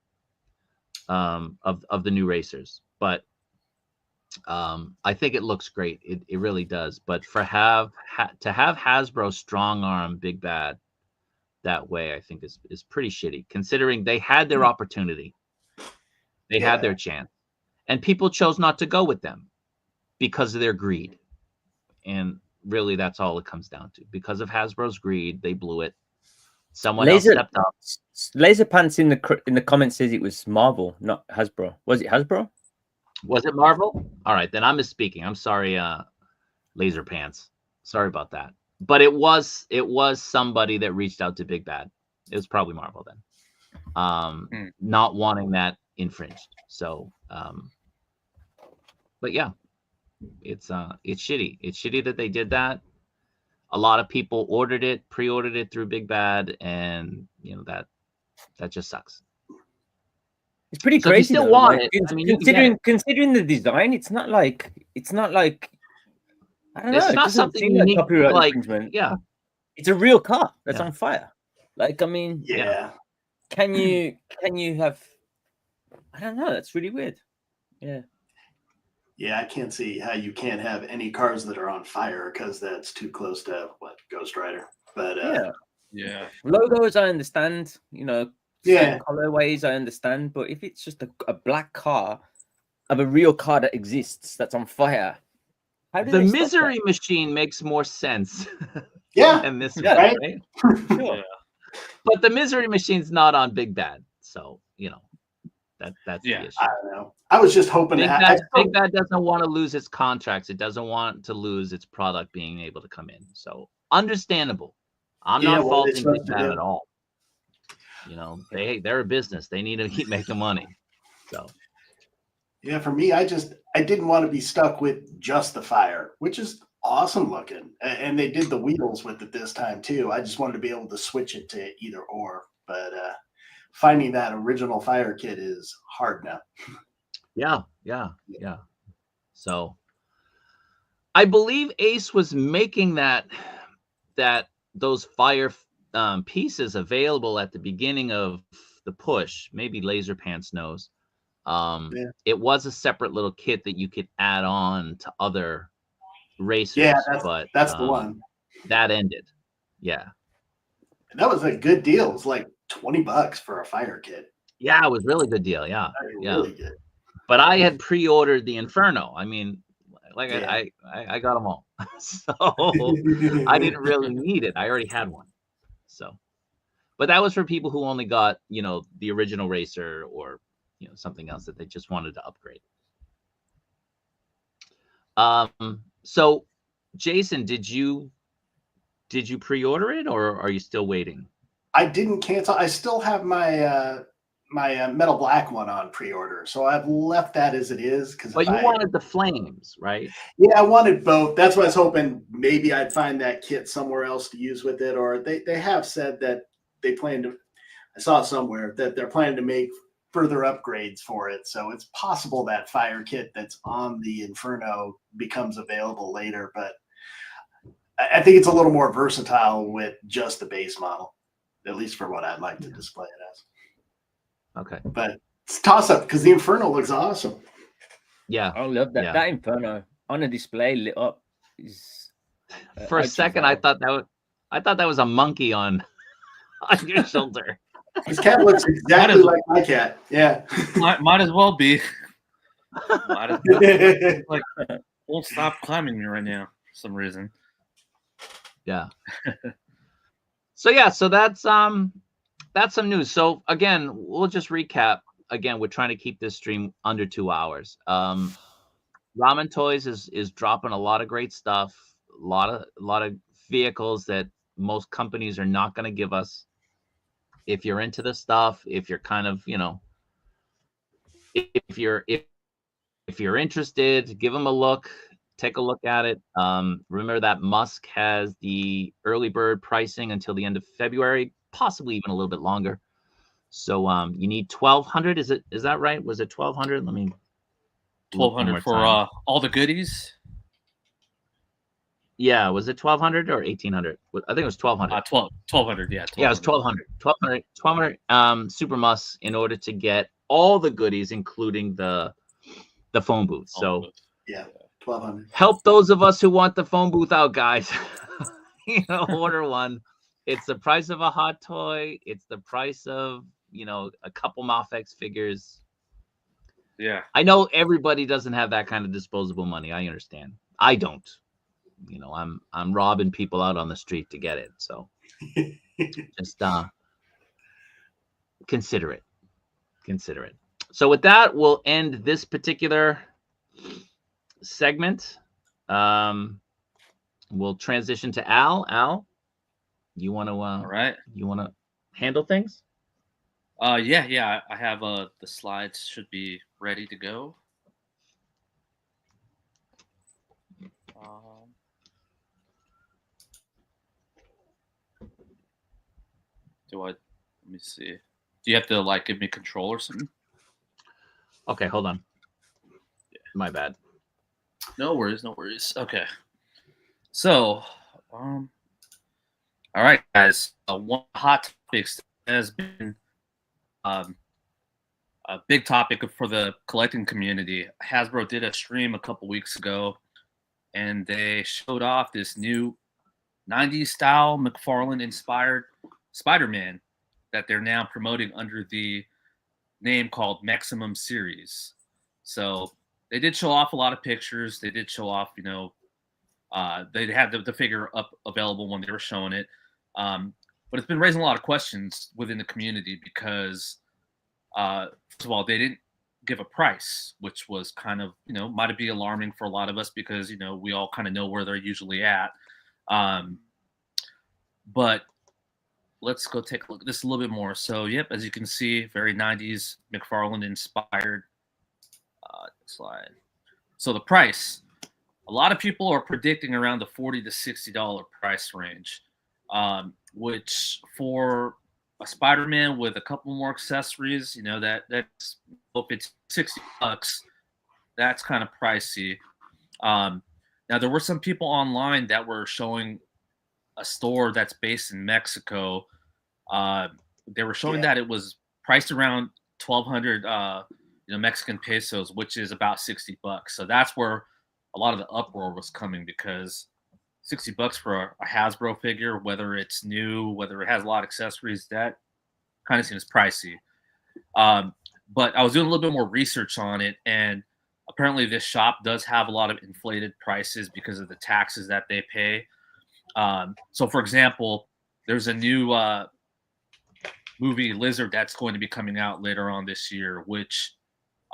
of the new racers. But I think it looks great. It really does. But to have Hasbro strong arm Big Bad that way, I think is pretty shitty, considering they had their opportunity. They had their chance. And people chose not to go with them because of their greed. And really, that's all it comes down to. Because of Hasbro's greed, they blew it. Someone else stepped up. Laser Pants in the comments says it was Marvel, not Hasbro. Was it Hasbro? Was it Marvel? All right, then I'm misspeaking. I'm sorry, Laser Pants. Sorry about that. But it was somebody that reached out to Big Bad. It was probably Marvel then. Not wanting that infringed. So, but yeah, it's shitty. It's shitty that they did that. A lot of people pre-ordered it through Big Bad, and that just sucks. It's pretty So crazy. If you still want it, considering the design, it's not like I don't know. It's not something like copyright infringement. Yeah, it's a real car that's on fire. Like, I mean, can you have? I don't know. That's really weird. Yeah. Yeah, I can't see how you can't have any cars that are on fire because that's too close to Ghost Rider. But yeah, logos I understand. Colorways I understand, but if it's just a black car of a real car that exists that's on fire, the Misery Machine makes more sense. And this right? Sure. Yeah. But the Misery Machine's not on Big Bad, so that's the issue. I don't know. I was just hoping Big Bad doesn't want to lose its contracts. It doesn't want to lose its product being able to come in. So understandable. I'm not faulting Big Bad at all. They're a business. They need to keep making money. So yeah, for me, I didn't want to be stuck with just the fire, which is awesome looking. And they did the wheels with it this time too. I just wanted to be able to switch it to either or. But finding that original fire kit is hard now. Yeah. So I believe Ace was making those fire pieces available at the beginning of the push. Maybe Laser Pants knows. It was a separate little kit that you could add on to other racers. Yeah, that's the one. That ended. Yeah. That was a good deal. It was like $20 for a fire kit. Yeah, it was a really good deal. Yeah. Really good. But I had pre-ordered the Inferno. I mean, I got them all. So I didn't really need it. I already had one. So, but that was for people who only got, the original racer or, something else that they just wanted to upgrade. So Jason, did you pre-order it or are you still waiting? I didn't cancel. I still have my my metal black one on pre-order, so I've left that as it is. But you wanted the flames, right? Yeah, I wanted both. That's why I was hoping maybe I'd find that kit somewhere else to use with it, or they have said that they plan to. I saw somewhere that they're planning to make further upgrades for it, so it's possible that fire kit that's on the Inferno becomes available later. But I think it's a little more versatile with just the base model, at least for what I'd like to display it as. Okay. But it's toss up because the Inferno looks awesome. Yeah. I love that. Yeah. That Inferno on a display lit up is for a second I thought that was a monkey on your shoulder. His cat looks exactly like my cat. Yeah. Might as well be. Might as well. Like, won't stop climbing me right now. some reason. Yeah. So yeah, so that's some news. So again, we'll just recap. Again, we're trying to keep this stream under 2 hours. Ramen Toys is dropping a lot of great stuff, a lot of vehicles that most companies are not going to give us. If you're into the stuff, if you're kind of, if you're interested, give them a look, take a look at it. Remember that Musk has the early bird pricing until the end of February, possibly even a little bit longer. So you need 1,200. Is that right? Was it 1,200? Let me 1,200 for all the goodies. Yeah, was it 1,200 or 1,800? I think it was 1,200. 1,200. Yeah, 1,200. Yeah, it was 1,200. 1,200 super Musk in order to get all the goodies, including the phone booth. So yeah, 1,200. Help those of us who want the phone booth out, guys. Order one. It's the price of a hot toy. It's the price of a couple MAFEX figures. Yeah, I know everybody doesn't have that kind of disposable money. I understand. I don't. I'm robbing people out on the street to get it. So just consider it. Consider it. So with that, we'll end this particular segment. We'll transition to Al. Al, you want to all right. You want to handle things? Yeah. I have the slides should be ready to go. Let me see. Do you have to give me control or something? Okay, hold on. My bad. No worries. Okay. So, all right, guys. One hot topic has been a big topic for the collecting community. Hasbro did a stream a couple weeks ago, and they showed off this new 90s style McFarlane inspired Spider-Man that they're now promoting under the name called Maximum Series. So they did show off a lot of pictures. They did show off, they had the figure up available when they were showing it. But it's been raising a lot of questions within the community because, first of all, they didn't give a price, which was kind of, might be alarming for a lot of us because, we all kind of know where they're usually at. But let's go take a look at this a little bit more. So, yep, as you can see, very 90s McFarlane inspired slide. So the price, a lot of people are predicting around the $40 to $60 price range, which for a Spider-Man with a couple more accessories, that's if it's $60, that's kind of pricey. Now there were some people online that were showing a store that's based in Mexico. They were showing that it was priced around 1,200 Mexican pesos, which is about $60. So that's where a lot of the uproar was coming, because $60 for a Hasbro figure, whether it's new, whether it has a lot of accessories, that kind of seems pricey. But I was doing a little bit more research on it, and apparently this shop does have a lot of inflated prices because of the taxes that they pay. So for example, there's a new movie Lizard that's going to be coming out later on this year, which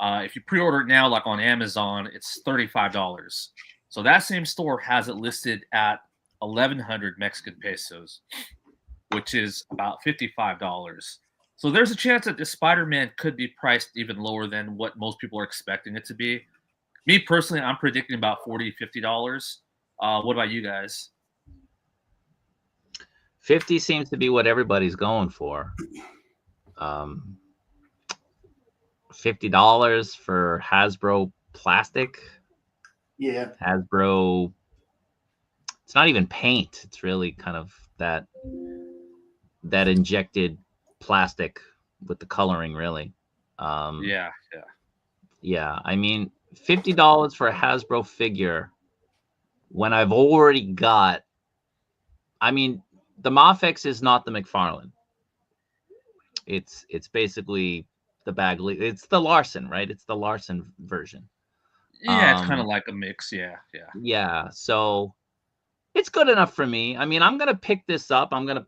if you pre-order it now, like on Amazon, it's $35. So that same store has it listed at 1,100 Mexican pesos, which is about $55. So there's a chance that this Spider-Man could be priced even lower than what most people are expecting it to be. Me personally, I'm predicting about $40, $50. What about you guys? 50 seems to be what everybody's going for. $50 for Hasbro plastic. Yeah. Hasbro, it's not even paint. It's really kind of that injected plastic with the coloring, really. Yeah. I mean, $50 for a Hasbro figure when I've already got, I mean, the MAFEX is not the McFarlane. It's basically the Bagley. It's the Larson, right? It's the Larson version. Yeah, it's kind of like a mix. Yeah. So It's good enough for me. I mean, I'm gonna pick this up. I'm gonna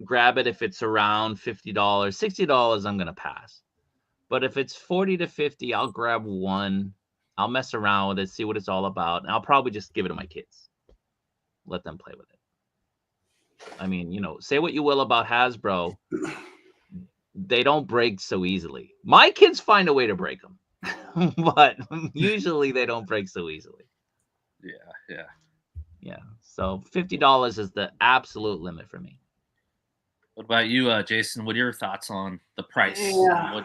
grab it if it's around $50, $60. I'm gonna pass. But if it's 40 to 50, I'll grab one. I'll mess around with it, see what it's all about, and I'll probably just give it to my kids. Let them play with it. I mean, say what you will about Hasbro, they don't break so easily. My kids find a way to break them, but usually they don't break so easily. Yeah. So $50 is the absolute limit for me. What about you, Jason? What are your thoughts on the price? Yeah.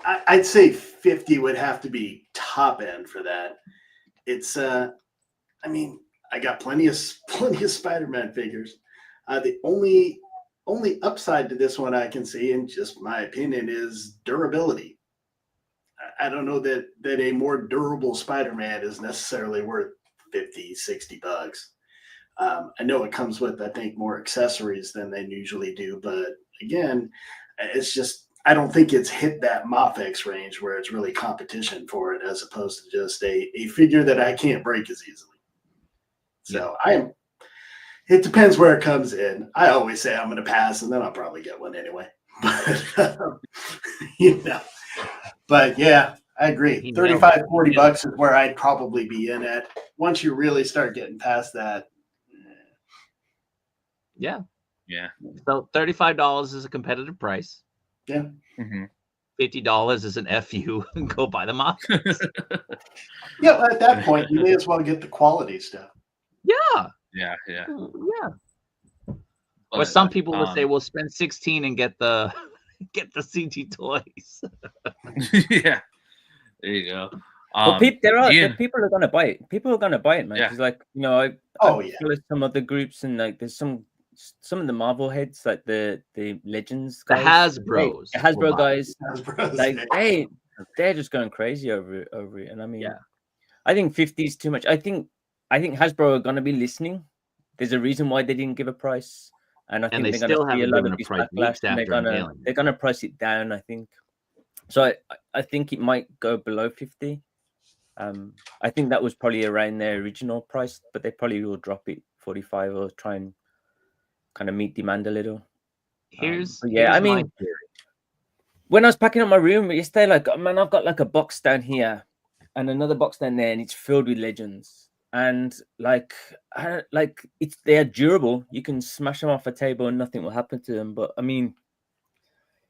I'd say 50 would have to be top end for that. It's I mean, I got plenty of Spider-Man figures. The only upside to this one I can see, in just my opinion, is durability. I don't know that a more durable Spider-Man is necessarily worth 50, 60 bucks. I know it comes with, I think, more accessories than they usually do, but again, it's just, I don't think it's hit that MAFEX range where it's really competition for it, as opposed to just a figure that I can't break as easily. So it depends where it comes in. I always say I'm going to pass, and then I'll probably get one anyway. But yeah, I agree. 35, 40 bucks is where I'd probably be in at. Once you really start getting past that. Yeah. Yeah. So $35 is a competitive price. Yeah. Mm-hmm. $50 is an FU. Go buy them off. Yeah, at that point, you may as well get the quality stuff. Yeah. Yeah. But, Or some people would say, "We'll spend 16 and get the CG toys." Yeah. There you go. Well, there are people are gonna buy it. People are gonna buy it, man. Because I follow some other groups, and like there's some of the Marvel heads, like the Legends guys, the Hasbros, the Hasbro guys, like they're just going crazy over it. And I mean, I think 50 is too much. I think Hasbro are gonna be listening. There's a reason why they didn't give a price, and I think they're gonna see a lot of this backlash, and they're gonna price it down, I think. So I think it might go below 50. I think that was probably around their original price, but they probably will drop it 45 or try and kind of meet demand a little. Here's I mean, my theory. When I was packing up my room yesterday, like, man, I've got like a box down here and another box down there, and it's filled with Legends. And they're durable. You can smash them off a table and nothing will happen to them. But I mean,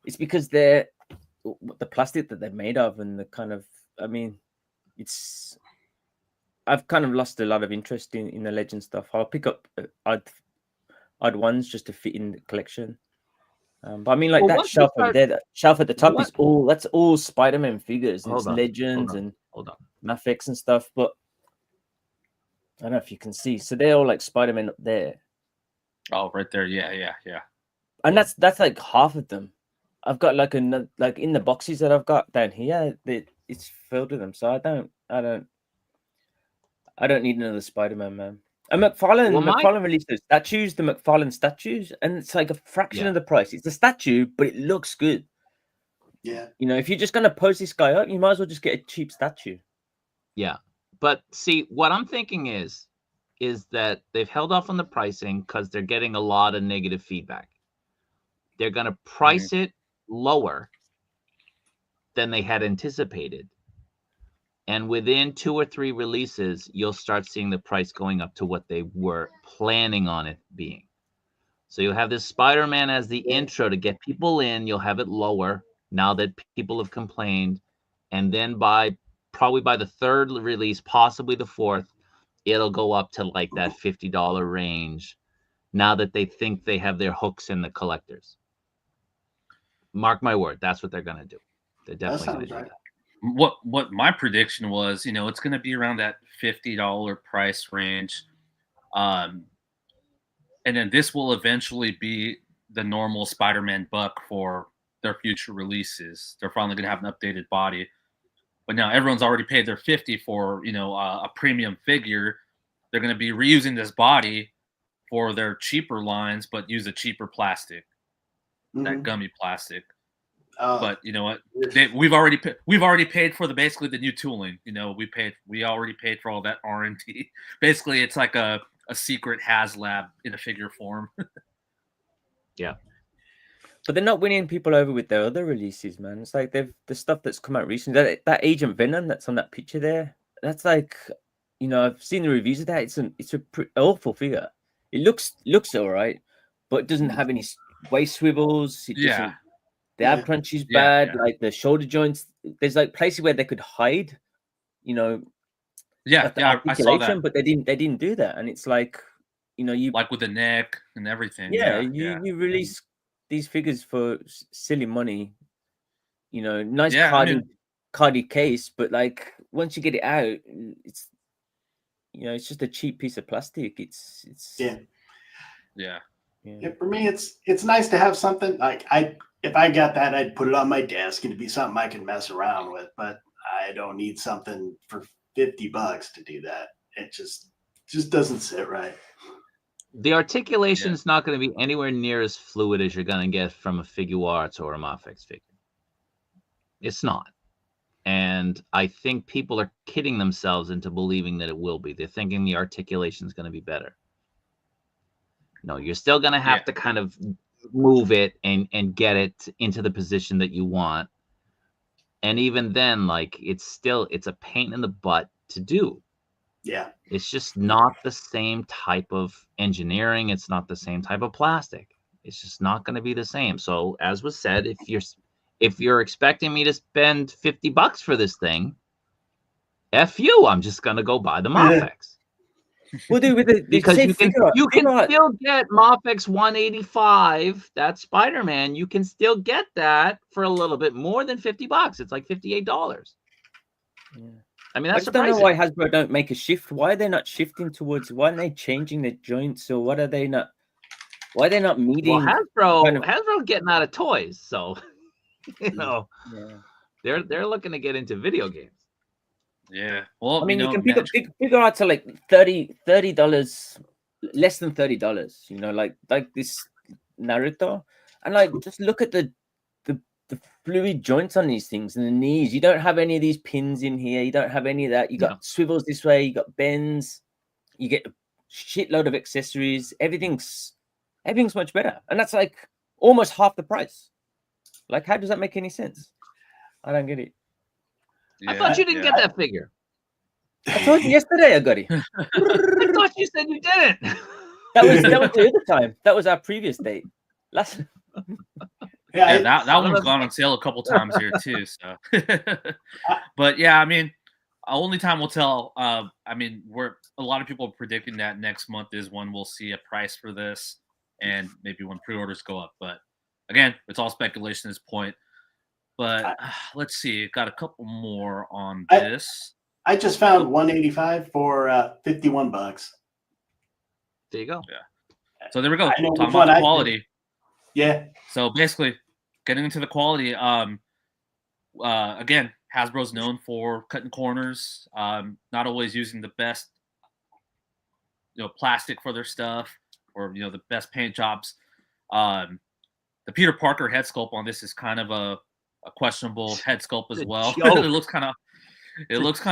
it's because they're the plastic that they're made of, and the kind of, I mean, I've kind of lost a lot of interest in the Legend stuff. I'll pick up odd ones just to fit in the collection. But I mean, like that shelf over there, that shelf at the top is all Spider-Man figures. And it's Legends and MAFEX and stuff. But I don't know if you can see. So they're all like Spider-Man up there. Oh, right there. Yeah. And that's like half of them. I've got like another, like in the boxes that I've got down here, it's filled with them. So I don't need another Spider-Man, man. And McFarlane released the McFarlane statues, and it's like a fraction of the price. It's a statue, but it looks good. Yeah. If you're just gonna pose this guy up, you might as well just get a cheap statue. Yeah. But see, what I'm thinking is that they've held off on the pricing because they're getting a lot of negative feedback. They're gonna price it lower than they had anticipated. And within 2 or 3 releases, you'll start seeing the price going up to what they were planning on it being. So you'll have this Spider-Man as the intro to get people in. You'll have it lower now that people have complained. And then probably by the 3rd release, possibly the 4th, it'll go up to like that $50 range now that they think they have their hooks in the collectors. Mark my word, that's what they're going to do. They're definitely going to do that. What my prediction was, it's going to be around that $50 price range. And then this will eventually be the normal Spider-Man buck for their future releases. They're finally going to have an updated body. But now everyone's already paid their $50 for, a premium figure. They're going to be reusing this body for their cheaper lines, but use a cheaper plastic, that gummy plastic. But you know what? We've already paid for basically the new tooling. We already paid for all that R&D. Basically, it's like a a secret HasLab in a figure form. Yeah. But they're not winning people over with their other releases, man. It's like the stuff that's come out recently. That Agent Venom that's on that picture there. That's like, you know, I've seen the reviews of that. It's a awful figure. It looks all right, but it doesn't have any waist swivels. It doesn't. The ab crunch is bad. Like the shoulder joints. There's like places where they could hide. You know. I saw that. But they didn't do that, and it's like, you know, you like with the neck and everything. You release these figures for silly money, you know, nice carded case, but like once you get it out, it's, you know, it's just a cheap piece of plastic. It's yeah. For me, it's nice to have something like if I got that, I'd put it on my desk and it'd be something I can mess around with. But I don't need something for $50 to do that. It just doesn't sit right. The articulation is not going to be anywhere near as fluid as you're going to get from a Figure Arts or a MAFEX figure. It's not. And I think people are kidding themselves into believing that it will be. They're thinking the articulation is going to be better. No, you're still going to have to kind of move it and get it into the position that you want. And even then, like, it's a pain in the butt to do. Yeah. It's just not the same type of engineering. It's not the same type of plastic. It's just not going to be the same. So as was said, if you're expecting me to spend $50 for this thing, F you, I'm just going to go buy the MAFEX. Well, dude, because you can still get MAFEX 185, that Spider-Man. You can still get that for a little bit more than $50. It's like $58. Yeah. I mean, that's I just don't know why Hasbro don't make a shift. Why are they not shifting towards? Why are they changing their joints? Or what are they not? Why are they not meeting? Well, Hasbro getting out of toys, so you know, they're looking to get into video games. Yeah, well, I mean, you can pick up Figure Arts are like $30, less than $30. You know, like this Naruto, and like just look at the fluid joints on these things and the knees. You don't have any of these pins in here. You don't have any of that. You got swivels this way. You got bends. You get a shitload of accessories. Everything's much better, and that's like almost half the price. Like, how does that make any sense? I don't get it. I thought you didn't get that figure. I told you yesterday I got it. I thought you said you didn't. That was the other time. That was our previous date. That one's gone on sale a couple times here too. So, but yeah, I mean, only time will tell. I mean, a lot of people are predicting that next month is when we'll see a price for this, and maybe when pre-orders go up. But again, it's all speculation at this point. But let's see, got a couple more on this. I just found 185 for $51. There you go. Yeah. So there we go. Talking about the quality. Yeah. So basically, getting into the quality. Again, Hasbro's known for cutting corners, not always using the best, plastic for their stuff, or the best paint jobs. The Peter Parker head sculpt on this is kind of a questionable head sculpt as well. It looks kind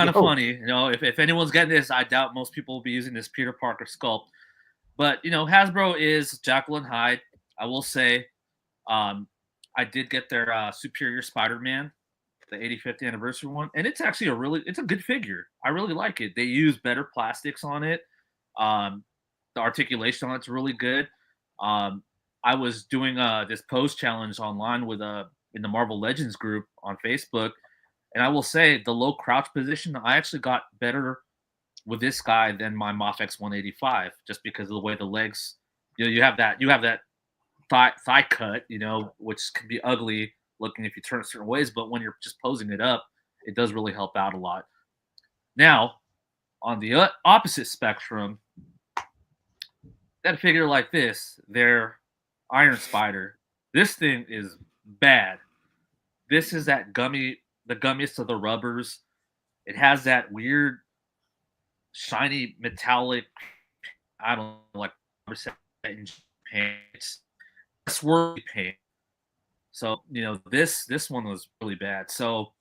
of funny. If anyone's getting this, I doubt most people will be using this Peter Parker sculpt. But Hasbro is Jekyll and Hyde. I will say, I did get their Superior Spider-Man, the 85th anniversary one, and it's actually it's a good figure. I really like it. They use better plastics on it. The articulation on it's really good. I was doing this pose challenge online in the Marvel Legends group on Facebook, and I will say the low crouch position, I actually got better with this guy than my MAFEX 185, just because of the way the legs, you have that thigh cut, which can be ugly looking if you turn it certain ways, but when you're just posing it up, it does really help out a lot. Now, on the opposite spectrum, that figure like this, their Iron Spider, this thing is bad. This is the gummiest of the rubbers. It has that weird, shiny, metallic, I don't know, like paint, swirly paint. So, this one was really bad. So,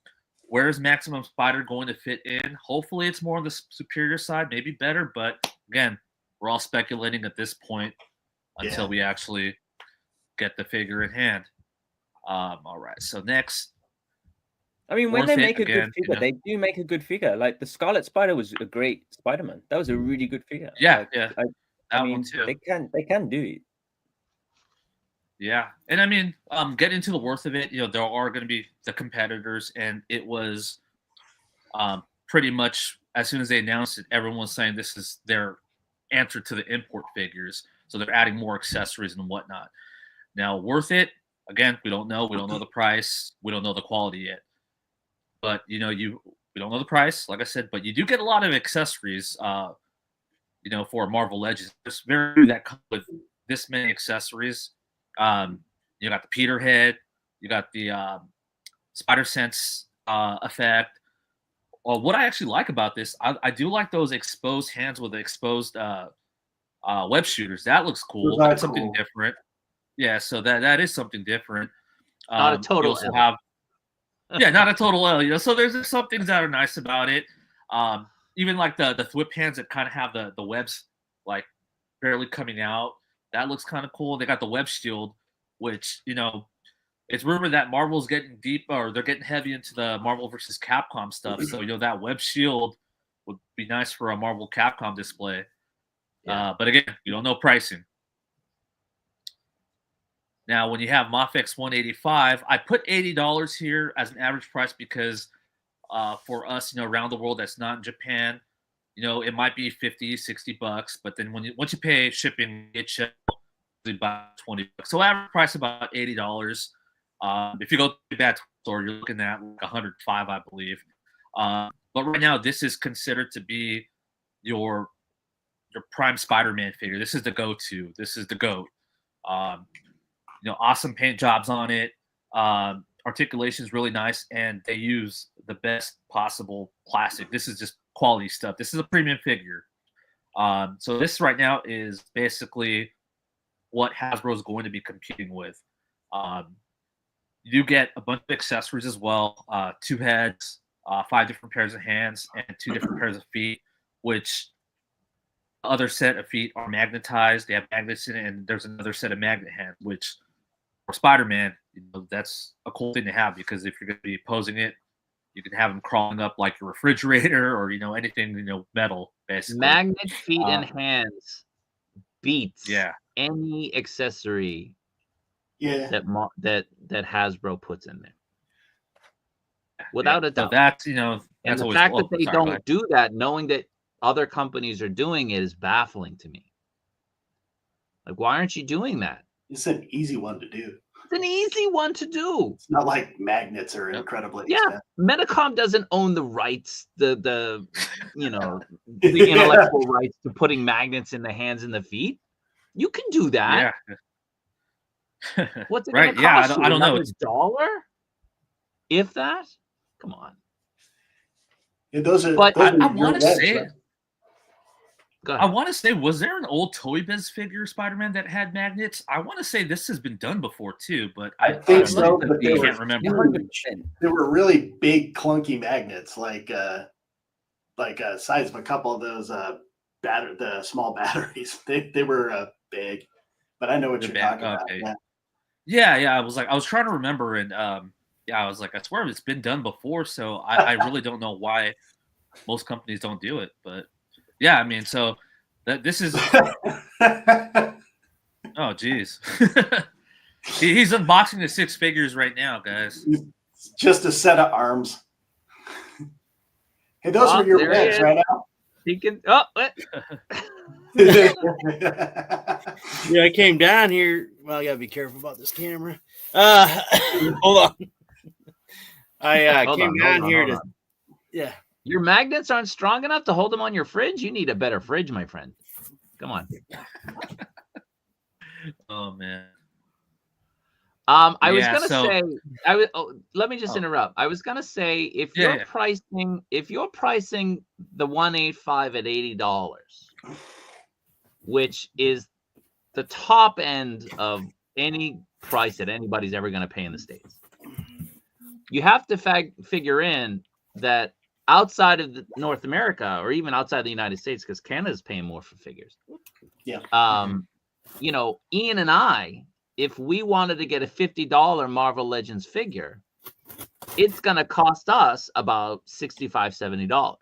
where's Maximum Spider going to fit in? Hopefully, it's more on the superior side, maybe better. But again, we're all speculating at this point until we actually get the figure in hand. All right, so next. I mean, when they make a again, good figure, they do make a good figure. Like the Scarlet Spider was a great Spider-Man. That was a really good figure. Yeah, like, yeah. I mean, they can do it. Yeah, and I mean, getting into the worth of it, there are going to be the competitors, and it was pretty much as soon as they announced it, everyone was saying this is their answer to the import figures. So they're adding more accessories and whatnot. Now, worth it? Again, we don't know. We don't know the price. We don't know the quality yet. But we don't know the price, like I said. But you do get a lot of accessories. For Marvel Legends, there's very few that come with this many accessories. You got the Peter head. You got the Spider Sense effect. What I actually like about this, I do like those exposed hands with the exposed web shooters. That looks cool. That's something different. Yeah, so that is something different. Not a total L. Not a total L. So there's some things that are nice about it. Even like the thwip hands that kind of have the webs like barely coming out. That looks kind of cool. They got the web shield, which it's rumored that Marvel's getting deep, or they're getting heavy into the Marvel versus Capcom stuff. So that web shield would be nice for a Marvel Capcom display. Yeah. But again, you don't know pricing. Now, when you have MAFEX 185, I put $80 here as an average price because for us, around the world that's not in Japan, it might be $50-$60, but then once you pay shipping, it's about $20. So average price about $80. If you go to a bad store, you're looking at like $105, I believe. But right now, this is considered to be your prime Spider-Man figure. This is the go-to. This is the GOAT. Awesome paint jobs on it. Articulation is really nice, and they use the best possible plastic. This is just quality stuff. This is a premium figure. So this right now is basically what Hasbro is going to be competing with. You get a bunch of accessories as well. 2 heads, 5 different pairs of hands, and 2 different pairs of feet, which the other set of feet are magnetized. They have magnets in it, and there's another set of magnet hands, which for Spider-Man, that's a cool thing to have, because if you're going to be posing it, you can have them crawling up like your refrigerator or anything metal, basically. Magnet feet and hands beats yeah any accessory that Hasbro puts in there, without a doubt. So that's and the fact that they don't do that, knowing that other companies are doing it, is baffling to me. Like, why aren't you doing that? It's an easy one to do. It's an easy one to do. It's not like magnets are incredibly expensive. Medicom doesn't own the rights, the intellectual rights to putting magnets in the hands and the feet. You can do that. Yeah. What's it right? Gonna cost I don't know. It's $1, if that. Come on. Yeah, those are. But those I want to say. Right? I want to say, was there an old Toy Biz figure Spider-Man that had magnets? I want to say this has been done before too, but I think so. But I can't remember. There were really big, clunky magnets, like size of a couple of those the small batteries. They were big, but I know what you're talking about. Yeah. I was trying to remember, and I was like, I swear it's been done before, so I really don't know why most companies don't do it, but. Yeah, I mean, so this is. Oh, geez. He's unboxing the 6 figures right now, guys. Just a set of arms. Hey, those are your reds right now. He can. Oh, what? Yeah, I came down here. Well, I gotta be careful about this camera. Hold on. I came down here to. Yeah. Your magnets aren't strong enough to hold them on your fridge? You need a better fridge, my friend. Come on. Oh, man. I was gonna say, let me just interrupt. I was gonna say, if you're pricing the 185 at $80, which is the top end of any price that anybody's ever gonna pay in the States, you have to figure in that outside of North America, or even outside the United States, because Canada's paying more for figures. Yeah. You know, Ian and I, if we wanted to get a $50 Marvel Legends figure, it's gonna cost us about $65, $70.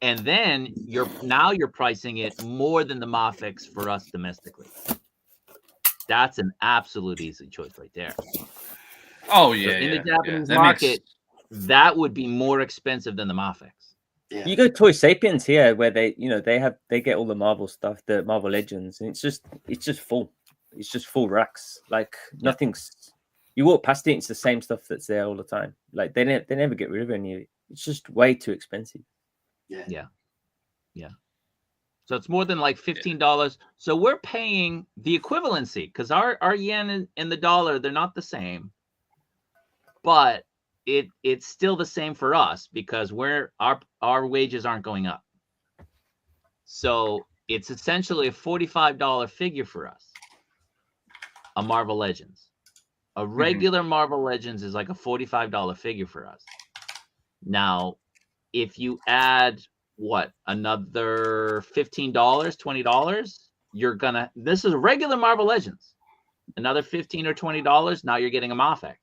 And then you're pricing it more than the MAFEX for us domestically. That's an absolute easy choice right there. Oh yeah, So in the yeah, Japanese that market, that would be more expensive than the MAFEX. Yeah. You go Toy Sapiens here, where they get all the Marvel stuff, the Marvel Legends, and it's just full. It's just full racks. Like nothing's. You walk past it, it's the same stuff that's there all the time. Like they never get rid of any. It's just way too expensive. Yeah. So it's more than like $15. So we're paying the equivalency, because our yen and the dollar, they're not the same, but it's still the same for us because our wages aren't going up. So it's essentially a $45 figure for us. A Marvel Legends. A regular Marvel Legends is like a $45 figure for us. Now, if you add another $15, $20, this is a regular Marvel Legends. Another $15 or $20, now you're getting a MAFEX.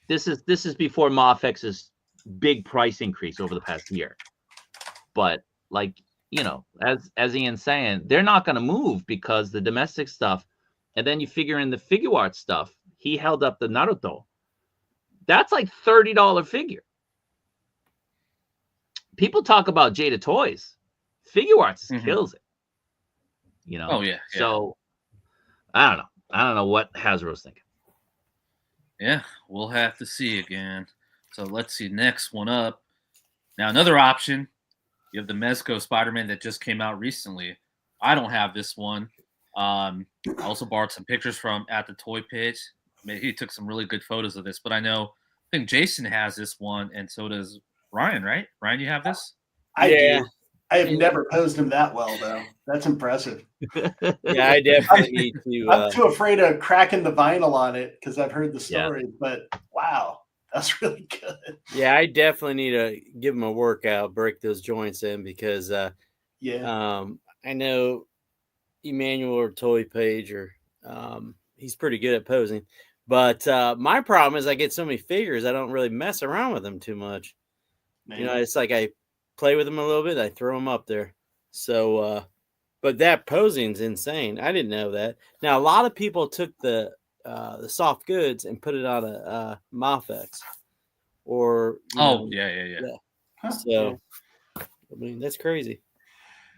This is before MAFEX's big price increase over the past year. But like, you know, as Ian's saying, they're not going to move because the domestic stuff, and then you figure in the figure art stuff. He held up the Naruto. That's like $30 figure. People talk about Jada Toys. Figure arts kills it. You know? Oh yeah. So I don't know. I don't know what Hasbro's thinking. Yeah, we'll have to see again. So let's see. Next one up. Now another option. You have the Mezco Spider-Man that just came out recently. I don't have this one. I also borrowed some pictures from at the toy page. He took some really good photos of this, but I think Jason has this one, and so does Ryan, right? Ryan, you have this? I do. I have never posed him that well, though. That's impressive. Yeah, I definitely need to. I'm too afraid of cracking the vinyl on it because I've heard the story, but wow, that's really good. Yeah, I definitely need to give him a workout, break those joints in because I know Emmanuel or Toy Page he's pretty good at posing. But my problem is I get so many figures, I don't really mess around with them too much. Man. You know, it's like I play with them a little bit, I throw them up there. So, but that posing's insane. I didn't know that. Now, a lot of people took the soft goods and put it on a MAFEX. Or yeah. So, I mean, that's crazy.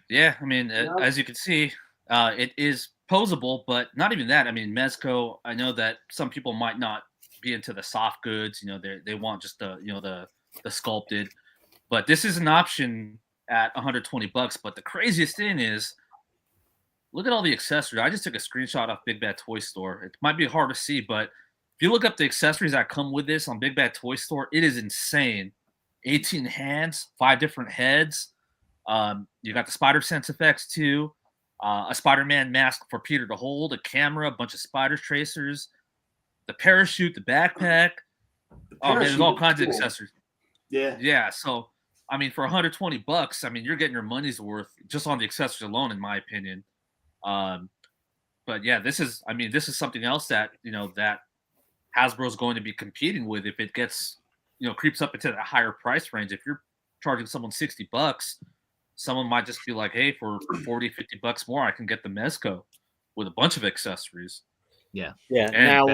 Yeah, I mean, as you can see, it is posable, but not even that. I mean, Mezco, I know that some people might not be into the soft goods. You know, they want just the sculpted. But this is an option at $120. But the craziest thing is, look at all the accessories. I just took a screenshot off Big Bad Toy Store. It might be hard to see, but if you look up the accessories that come with this on Big Bad Toy Store, it is insane. 18 hands, 5 different heads. You got the Spider Sense effects too. A Spider-Man mask for Peter to hold, a camera, a bunch of spider tracers, the parachute, the backpack. Oh man, there's all kinds of accessories. Yeah. So, I mean, for $120, I mean, you're getting your money's worth just on the accessories alone, in my opinion. But yeah, this is something else that that Hasbro's going to be competing with if it gets creeps up into the higher price range. If you're charging someone $60. Someone might just be like, hey, for $40-$50 more, I can get the Mezco with a bunch of accessories. Yeah. And now,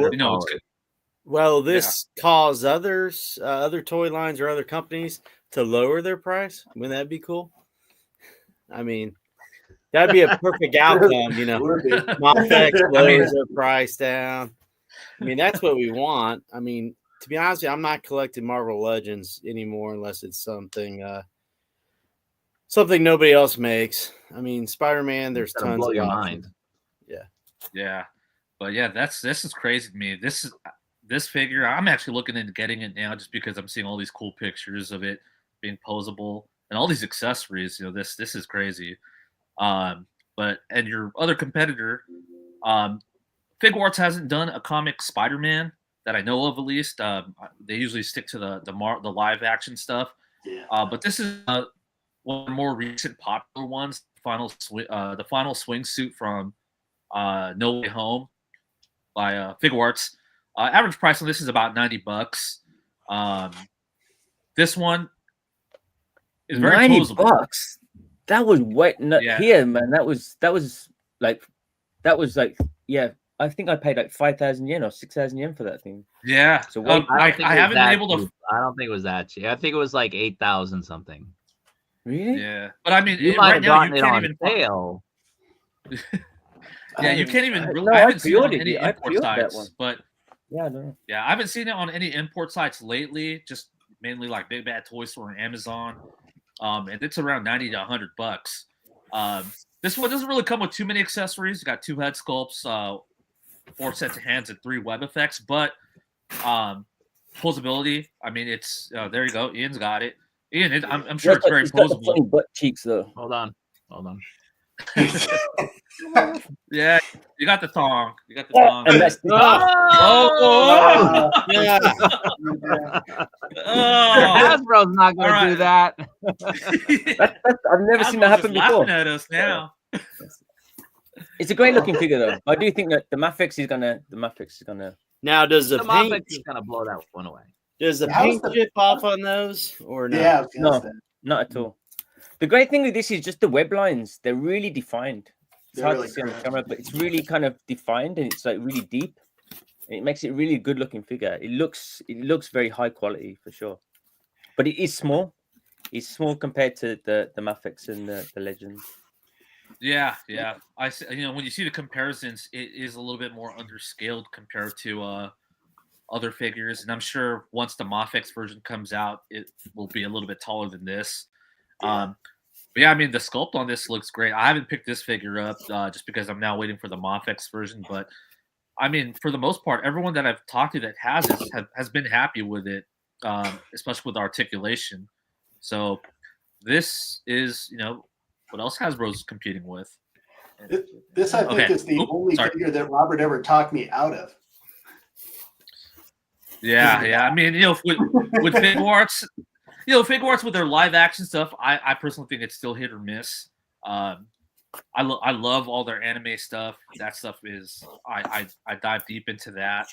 will this cause other toy lines or other companies to lower their price? Wouldn't that be cool? I mean, that'd be a perfect outcome, MAFEX lowers their price down. I mean, that's what we want. I mean, to be honest with you, I'm not collecting Marvel Legends anymore unless it's something nobody else makes. I mean, Spider-Man, there's tons blow of your options. mind. Yeah. But yeah, this is crazy to me. This figure, I'm actually looking into getting it now just because I'm seeing all these cool pictures of it being posable and all these accessories. This is crazy. But your other competitor, Figuarts hasn't done a comic Spider-Man that I know of, at least. They usually stick to the live action stuff. Yeah. But this is one of the more recent popular ones. The final swing suit from No Way Home by Fig Arts. Average price on this is about $90. This one is very $90. That was here, man. That was like yeah. I think I paid like 5,000 yen or 6,000 yen for that thing. Yeah. So I haven't been able to. I don't think it was that cheap. I think it was like 8,000 something. Really? Yeah, but I mean, You might have gotten it can't on even sale. Yeah, you can't even. No, I haven't seen it on any I import pre-ordered that sites, one. but Yeah, I know. yeah, I haven't seen it on any import sites lately. Just mainly like Big Bad Toy Store and Amazon, and it's around $90 to $100. This one doesn't really come with too many accessories. It's got 2 head sculpts, 4 sets of hands, and 3 web effects. But posability, I mean, it's there you go. Ian's got it. Ian, I'm sure it's very posable. Funny butt cheeks though. Hold on. Yeah, you got the thong. You got the thong. And that's Hasbro's not going to do that. I've never seen that happen before. Laughing at us now. It's a great looking figure though. I do think that the MAFEX is gonna. Now, does the paint MAFEX is going to blow that one away. does the paint chip off on those or not? Yeah. No, not at all. The great thing with this is just the web lines. They're really defined. It's hard to see on the camera, but it's really kind of defined and it's like really deep. And it makes it really good looking figure. It looks very high quality for sure. But it is small. It's small compared to the MAFEX and the Legends. Yeah. I when you see the comparisons, it is a little bit more underscaled compared to other figures, and I'm sure once the MAFEX version comes out, it will be a little bit taller than this. But yeah, I mean, the sculpt on this looks great. I haven't picked this figure up just because I'm now waiting for the MAFEX version. But I mean, for the most part, everyone that I've talked to that has it has been happy with it, especially with articulation. So this is, what else Hasbro's competing with. This I think is the only figure that Robert ever talked me out of. Yeah. I mean, with Fig Arts, Fig Arts with their live action stuff, I personally think it's still hit or miss. I love all their anime stuff. That stuff is I dive deep into that.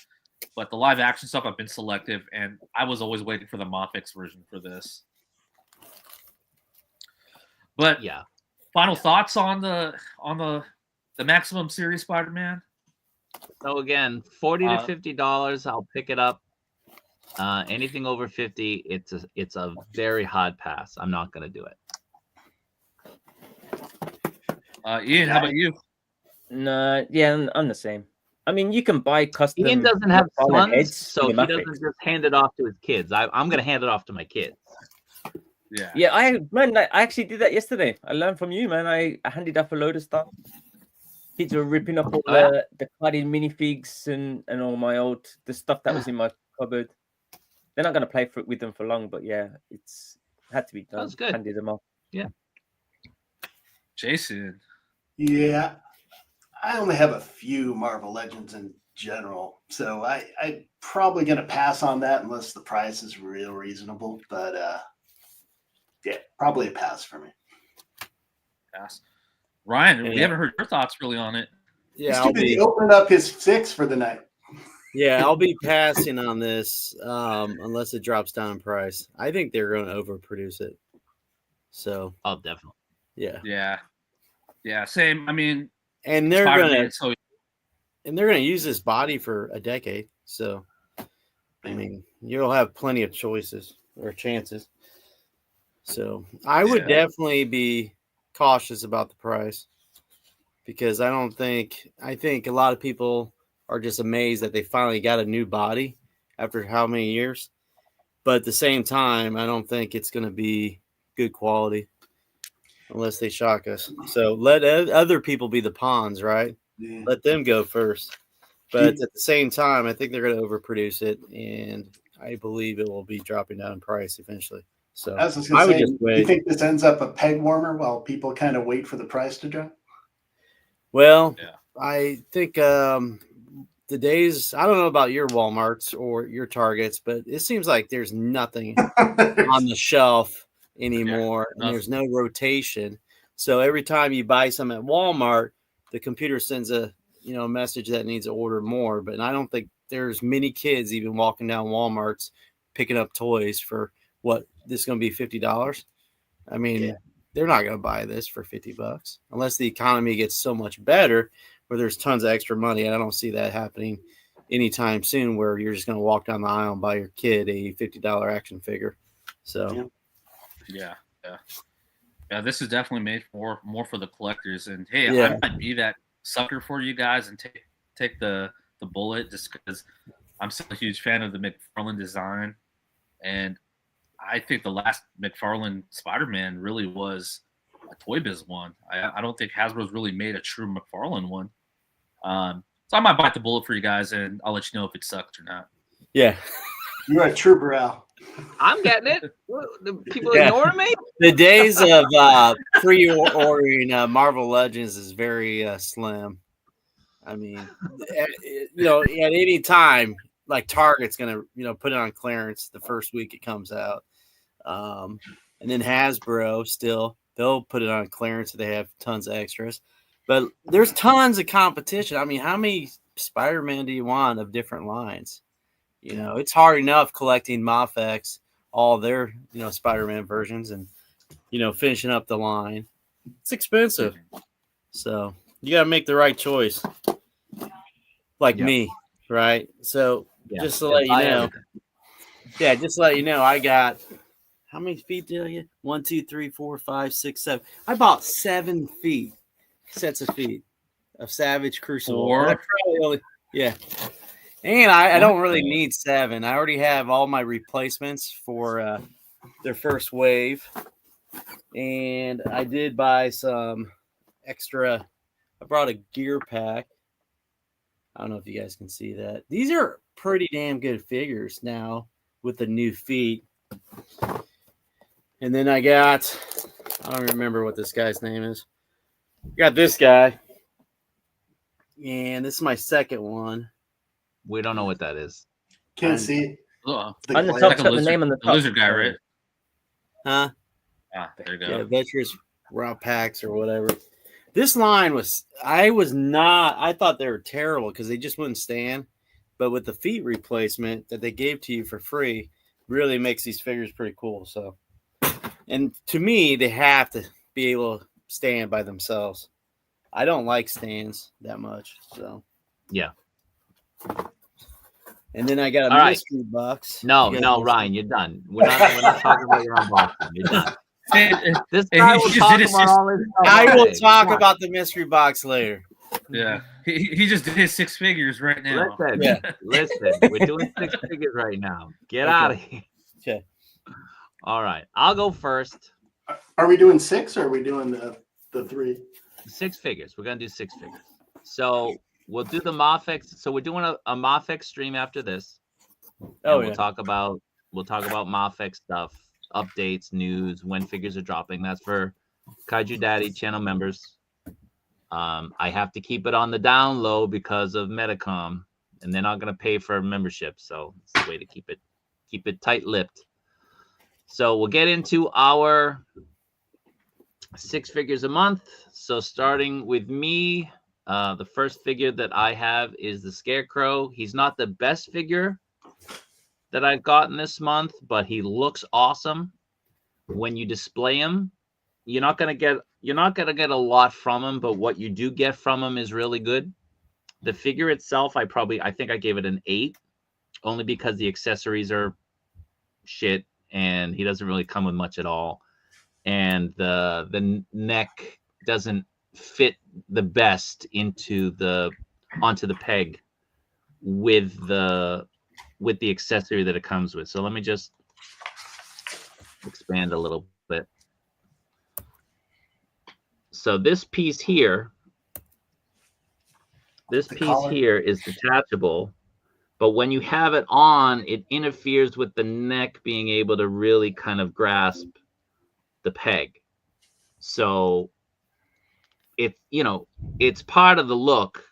But the live action stuff, I've been selective, and I was always waiting for the MAFEX version for this. But yeah, final thoughts on the Maximum Series Spider-Man. So again, $40 to $50, I'll pick it up. Anything over 50, it's a very hard pass. I'm not going to do it. Ian, how about you? No, yeah, I'm the same. I mean, you can buy custom. Ian doesn't have sons, so he MAFEX. doesn't just hand it off to his kids. I'm going to hand it off to my kids. Yeah. I actually did that yesterday. I learned from you, man. I handed off a load of stuff. Kids were ripping up all the cladded minifigs and all the stuff that was in my cupboard. They're not going to play with them for long, but yeah, it's had to be done. That's good. Handed them off. Yeah. Jason. Yeah, I only have a few Marvel Legends in general, so I'm probably going to pass on that unless the price is real reasonable. But yeah, probably a pass for me. Pass. Ryan, we haven't heard your thoughts really on it. Yeah, I'll be opening up his 6 for the night. Yeah, I'll be passing on this unless it drops down in price. I think they're going to overproduce it. So, definitely. Yeah, same. I mean, and they're going to use this body for a decade. So, I mean, you'll have plenty of choices or chances. So, I would definitely be cautious about the price because I think a lot of people are just amazed that they finally got a new body after how many years. But at the same time, I don't think it's going to be good quality unless they shock us. So let other people be the pawns, right? Yeah. Let them go first. But at the same time, I think they're going to overproduce it, and I believe it will be dropping down in price eventually. So I was just going to say, do you think this ends up a peg warmer while people kind of wait for the price to drop? Well, I think the days, I don't know about your Walmarts or your Targets, but it seems like there's nothing on the shelf anymore, and there's no rotation. So every time you buy some at Walmart, the computer sends a message that needs to order more. But I don't think there's many kids even walking down Walmart's picking up toys for what this is going to be $50. I mean, they're not going to buy this for $50 unless the economy gets so much better where there's tons of extra money. And I don't see that happening anytime soon, where you're just going to walk down the aisle and buy your kid a $50 action figure. So, yeah. This is definitely made for more for the collectors. And hey, I might be that sucker for you guys and take the bullet, just because I'm still a huge fan of the McFarlane design, and I think the last McFarlane Spider-Man really was a Toy Biz one. I don't think Hasbro's really made a true McFarlane one. So I might bite the bullet for you guys, and I'll let you know if it sucks or not. Yeah. You're a trooper, Al. I'm getting it. The people ignoring me? The days of pre-ordering Marvel Legends is very slim. I mean, at any time, like Target's gonna, put it on clearance the first week it comes out, and then Hasbro they'll put it on clearance if they have tons of extras. But there's tons of competition. I mean, how many Spider-Man do you want of different lines? It's hard enough collecting MAFEX, all their, Spider-Man versions, and, finishing up the line. It's expensive. So you got to make the right choice. Like me, right? So just to let you know. Yeah, just to let you know, I got, how many feet did I get? 1, 2, 3, 4, 5, 6, 7. I bought 7 sets of feet of Savage Crucible. And I don't really need 7. I already have all my replacements for their first wave. And I did buy some extra. I brought a gear pack. I don't know if you guys can see that. These are pretty damn good figures now with the new feet. And then I don't remember what this guy's name is. Got this guy. And this is my second one. We don't know what that is. Can't see. On the top, the name on the top. Lizard guy, right? Huh? There you go. Yeah, Veterans Raw Packs or whatever. This line I thought they were terrible because they just wouldn't stand. But with the feet replacement that they gave to you for free, really makes these figures pretty cool. So, and to me, they have to be able to stand by themselves. I don't like stands that much. So, yeah. And then I got a mystery box. No, Ryan, you're done. We're not talking about your unboxing. You're done. This guy will talk about all this stuff. I will talk about the mystery box later. Yeah, he just did his 6 figures right now. Listen, we're doing 6 figures right now. Get out of here. Okay. All right, I'll go first. Are we doing 6 or are we doing the 3? 6 figures. We're gonna do 6 figures. So we'll do the MAFEX. So we're doing a MAFEX stream after this. We'll talk about MAFEX stuff, updates, news, when figures are dropping. That's for Kaiju Daddy channel members. I have to keep it on the down low because of Metacom, and they're not going to pay for membership, so it's the way to keep it tight-lipped. So we'll get into our 6 figures a month. So starting with me, the first figure that I have is the Scarecrow. He's not the best figure that I've gotten this month, but he looks awesome. When you display him, you're not gonna get a lot from him, but what you do get from him is really good. The figure itself, I think I gave it an 8, only because the accessories are shit and he doesn't really come with much at all, and the neck doesn't fit the best onto the peg with the accessory that it comes with. So let me just expand a little bit. So this piece here is detachable, but when you have it on, it interferes with the neck being able to really kind of grasp the peg. So it's part of the look,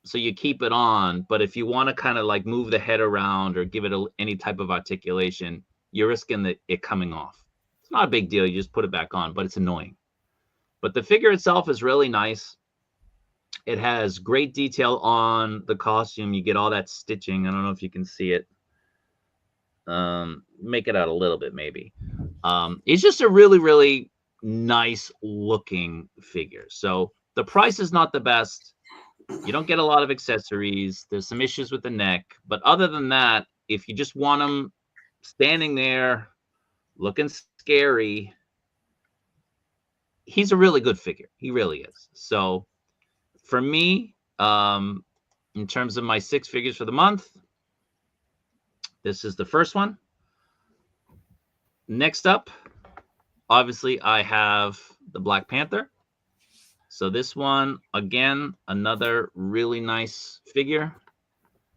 so you keep it on. But if you want to kind of like move the head around or give it any type of articulation, you're risking it coming off. It's not a big deal. You just put it back on, but it's annoying. But the figure itself is really nice. It has great detail on the costume. You get all that stitching. I don't know if you can see it. Make it out a little bit, maybe. It's just a really, really nice looking figure. So the price is not the best. You don't get a lot of accessories. There's some issues with the neck. But other than that, if you just want him standing there looking scary, he's a really good figure. He really is. So for me, in terms of my 6 figures for the month, this is the first one. Next up, obviously, I have the Black Panther. So this one, again, another really nice figure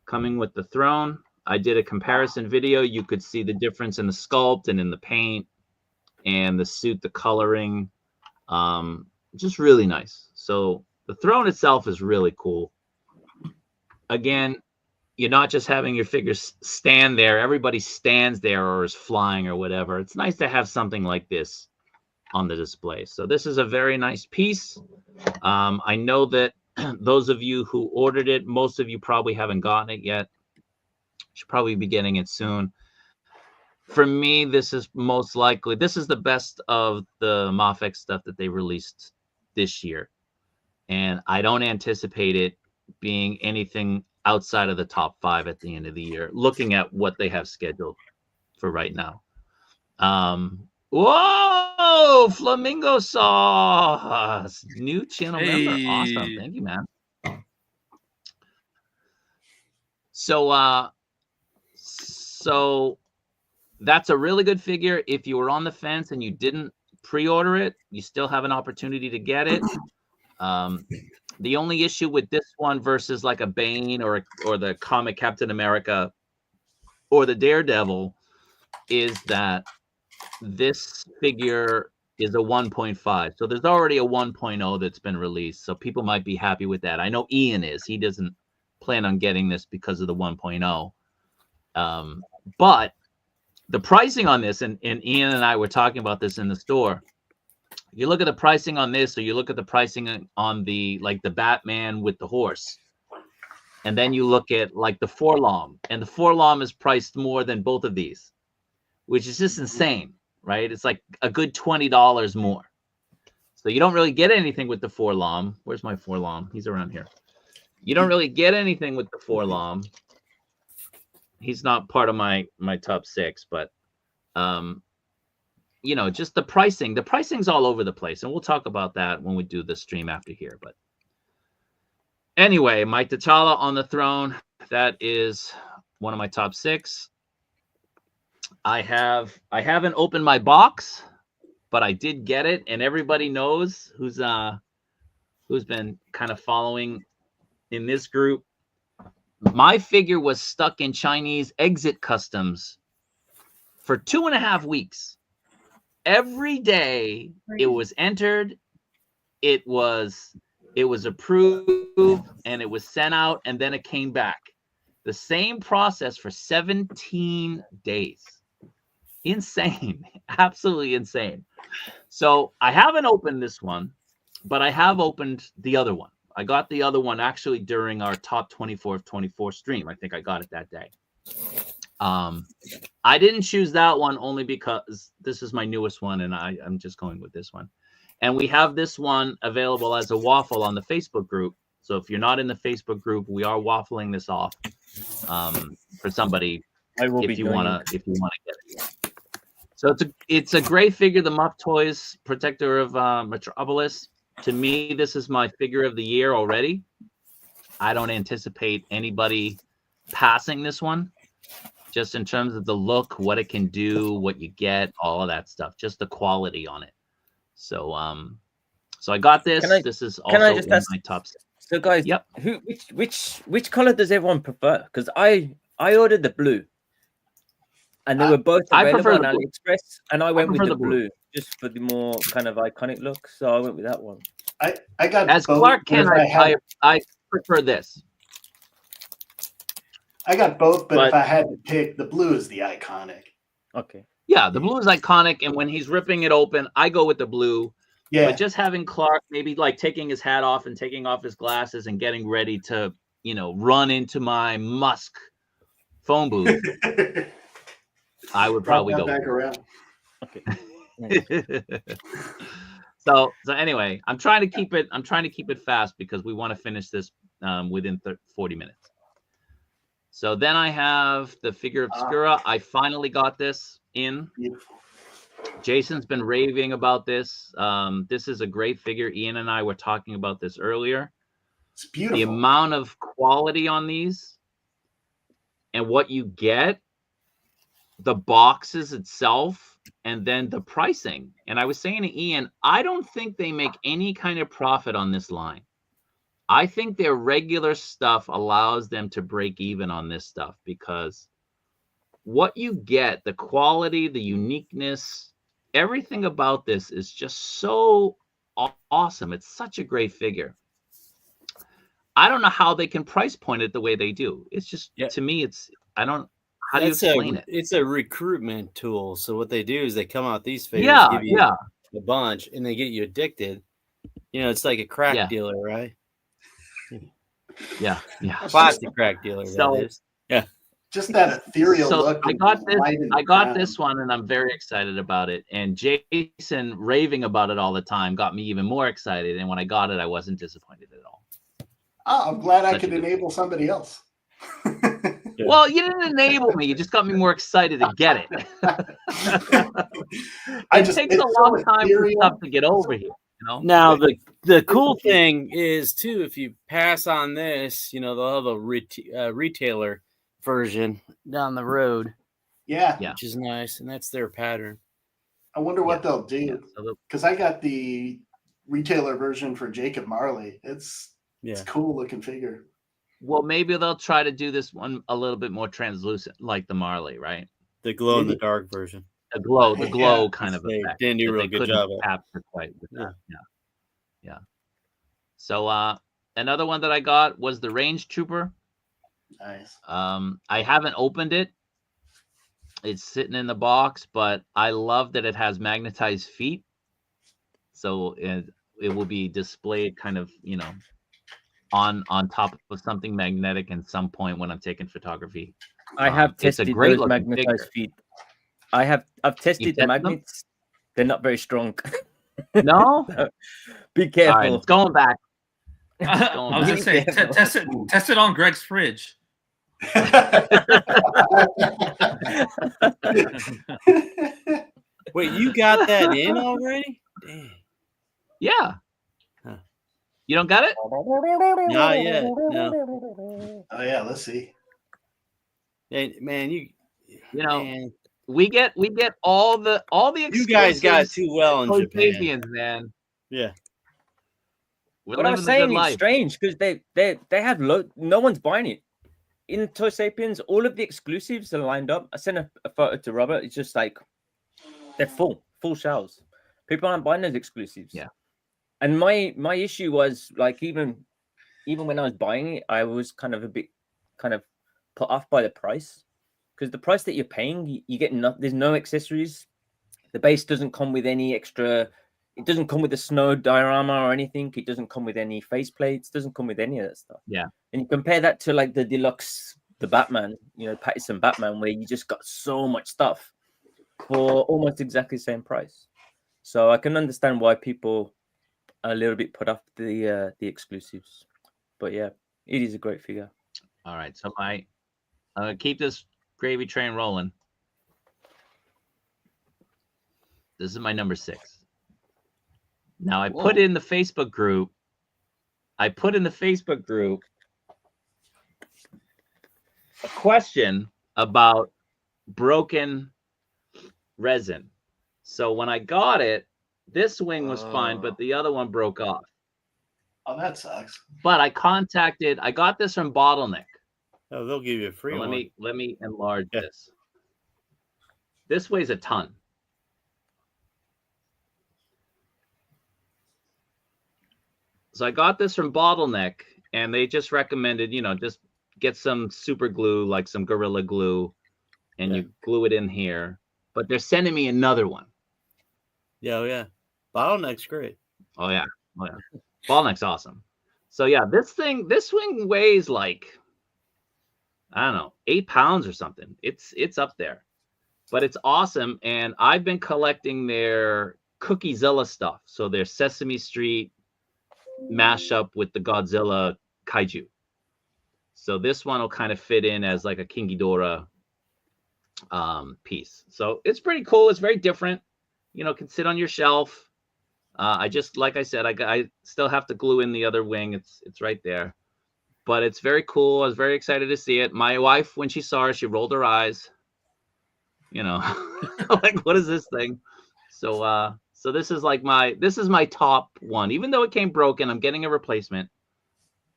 coming with the throne. I did a comparison video. You could see the difference in the sculpt and in the paint and the suit, the coloring. Just really nice. So the throne itself is really cool. Again, you're not just having your figures stand there. Everybody stands there or is flying or whatever. It's nice to have something like this on the display. So this is a very nice piece. I know that those of you who ordered it, most of you probably haven't gotten it yet. Should probably be getting it soon. For me, this is most likely, this is the best of the MAFEX stuff that they released this year. And I don't anticipate it being anything outside of the top 5 at the end of the year, looking at what they have scheduled for right now. Whoa, Flamingo Sauce, new channel member. Awesome. Thank you, man. So that's a really good figure. If you were on the fence and you didn't pre-order it, you still have an opportunity to get it. The only issue with this one versus like a Bane or the comic Captain America or the Daredevil is that this figure is a 1.5. So there's already a 1.0 that's been released. So people might be happy with that. I know Ian is. He doesn't plan on getting this because of the 1.0. But the pricing on this, and Ian and I were talking about this in the store. You look at the pricing on this, or you look at the pricing on the Batman with the horse, and then you look at like the Forlom, and the Forlom is priced more than both of these, which is just insane, right? It's like a good $20 more. So you don't really get anything with the Forlom. Where's my Forlom? He's around here. You don't really get anything with the Forlom. He's not part of my top 6, but you know, just the pricing. The pricing's all over the place, and we'll talk about that when we do the stream after here. But anyway, my T'Challa on the throne, that is one of my top 6. I haven't opened my box, but I did get it, and everybody knows who's been kind of following in this group. My figure was stuck in Chinese exit customs for 2.5 weeks. Every day it was entered, it was approved, and it was sent out, and then it came back. The same process for 17 days. Insane. Absolutely insane. So I haven't opened this one, but I have opened the other one. I got the other one actually during our top 24 of 24 stream. I think I got it that day. I didn't choose that one only because this is my newest one, and I'm just going with this one. And we have this one available as a waffle on the Facebook group. So if you're not in the Facebook group, we are waffling this off for somebody if you want to get it. So it's a great figure, the Muff Toys Protector of Metropolis. To me, this is my figure of the year already. I don't anticipate anybody passing this one, just in terms of the look, what it can do, what you get, all of that stuff, just the quality on it. So so I got this. This is also in my top 6. So guys, yep. Which color does everyone prefer? Because I ordered the blue, and they were both available on AliExpress, and I went with the blue just for the more kind of iconic look. So I went with that one. I got as both. Clark Kent. I prefer this. I got both, but if But- I had to pick, the blue is the iconic. Okay. Yeah, the blue is iconic, and when he's ripping it open, I go with the blue. Yeah. But just having Clark maybe like taking his hat off and taking off his glasses and getting ready to, run into my Musk phone booth, I would probably Brought go that back around. Okay. So anyway, I'm trying to keep it fast because we want to finish this within 40 minutes. So then I have the figure obscura. I finally got this in. Beautiful. Jason's been raving about this. This is a great figure. Ian and I were talking about this earlier. It's beautiful. The amount of quality on these and what you get, the boxes itself, and then the pricing. And I was saying to Ian, I don't think they make any kind of profit on this line. I think their regular stuff allows them to break even on this stuff because what you get, the quality, the uniqueness, everything about this is just so awesome. It's such a great figure. I don't know how they can price point it the way they do. It's just, to me, how do you explain it? It's a recruitment tool. So what they do is they come out these figures, give you a bunch, and they get you addicted. It's like a crack dealer, right? Yeah. Plastic crack dealer, that is. Yeah. Just that ethereal look. I got this one, and I'm very excited about it. And Jason raving about it all the time got me even more excited. And when I got it, I wasn't disappointed at all. Oh, I'm glad I could enable somebody else. Well, you didn't enable me. You just got me more excited to get it. It takes a long time for stuff to get over here. Now the cool thing is too, if you pass on this, they'll have a retailer version down the road. Yeah, which is nice, and that's their pattern. I wonder what they'll do because I got the retailer version for Jacob Marley. It's a cool looking figure. Well, maybe they'll try to do this one a little bit more translucent, like the Marley, right? The glow in the dark version. The glow kind of effect. Didn't do a real good job. Capture quite with that. Yeah. So another one that I got was the Range Trooper. Nice. I haven't opened it. It's sitting in the box, but I love that it has magnetized feet. So it will be displayed kind of, on top of something magnetic at some point when I'm taking photography. I have tested those magnetized feet. I've tested the magnets. They're not very strong. No? Be careful. All right, it's going back. I was going to say, test it on Greg's fridge. Wait, you got that in already? Damn. Yeah. Huh. You don't got it? Not yet. No. Oh yeah, let's see. Hey, man, we get all the you guys got too well in Japan, man. Yeah. What I was saying, it's strange because they have no one's buying it. In Toy Sapiens, all of the exclusives are lined up. I sent a photo to Robert. It's just like they're full shelves. People aren't buying those exclusives. Yeah. And my issue was like even when I was buying it, I was kind of put off by the price because the price that you're paying, you get there's no accessories. The base doesn't come with any extra. It doesn't come with a snow diorama or anything. It doesn't come with any face plates. It doesn't come with any of that stuff. Yeah. And you compare that to like the deluxe, the Batman, Patterson Batman, where you just got so much stuff for almost exactly the same price. So I can understand why people are a little bit put off the exclusives. But yeah, it is a great figure. All right. So I'm gonna keep this gravy train rolling. This is my number 6. Now I put in the Facebook group. a question about broken resin. So when I got it, this wing was fine, but the other one broke off. Oh, that sucks. But I got this from Bottleneck. Oh, they'll give you a free one. Let me enlarge this. This weighs a ton. So I got this from Bottleneck, and they just recommended, just get some super glue, like some Gorilla Glue, and you glue it in here. But they're sending me another one. Yeah, yeah. Bottleneck's great. Oh yeah, Bottleneck's awesome. So yeah, this thing weighs like, I don't know, 8 pounds or something. It's up there, but it's awesome. And I've been collecting their Cookiezilla stuff. So their Sesame Street mashup with the Godzilla kaiju. So this one will kind of fit in as like a King Ghidorah piece. So it's pretty cool. It's very different. You know, can sit on your shelf. I just, like I said, I still have to glue in the other wing. It's right there, but it's very cool. I was very excited to see it. My wife, when she saw it, she rolled her eyes. You know, like, what is this thing? So so this is my top one. Even though it came broken, I'm getting a replacement.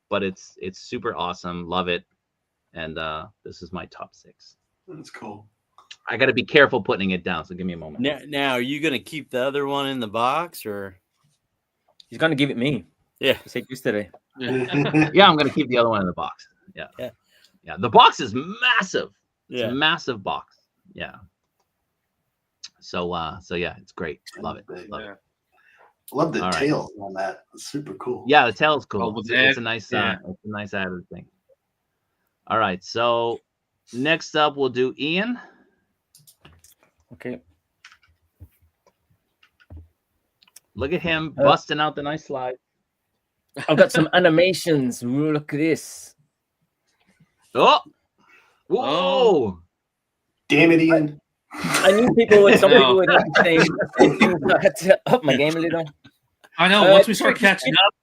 But it's super awesome. Love it. And this is my top 6. That's cool. I got to be careful putting it down. So give me a moment. Now, are you going to keep the other one in the box, or? He's going to give it me. Yeah. He said yesterday. Yeah, I'm going to keep the other one in the box. Yeah. The box is massive. It's a massive box. Yeah. So yeah, it's great. Love it. Love it. Love the tails on that. It's super cool. Yeah, the tail's cool. It's a nice added thing. All right, so next up we'll do Ian. Okay. Look at him busting out the nice slide. I've got some animations. Ooh, look at this. Oh, whoa! Damn it, Ian! I knew some people would have the same things. I had to up my game a little. I know. Once we start catching up,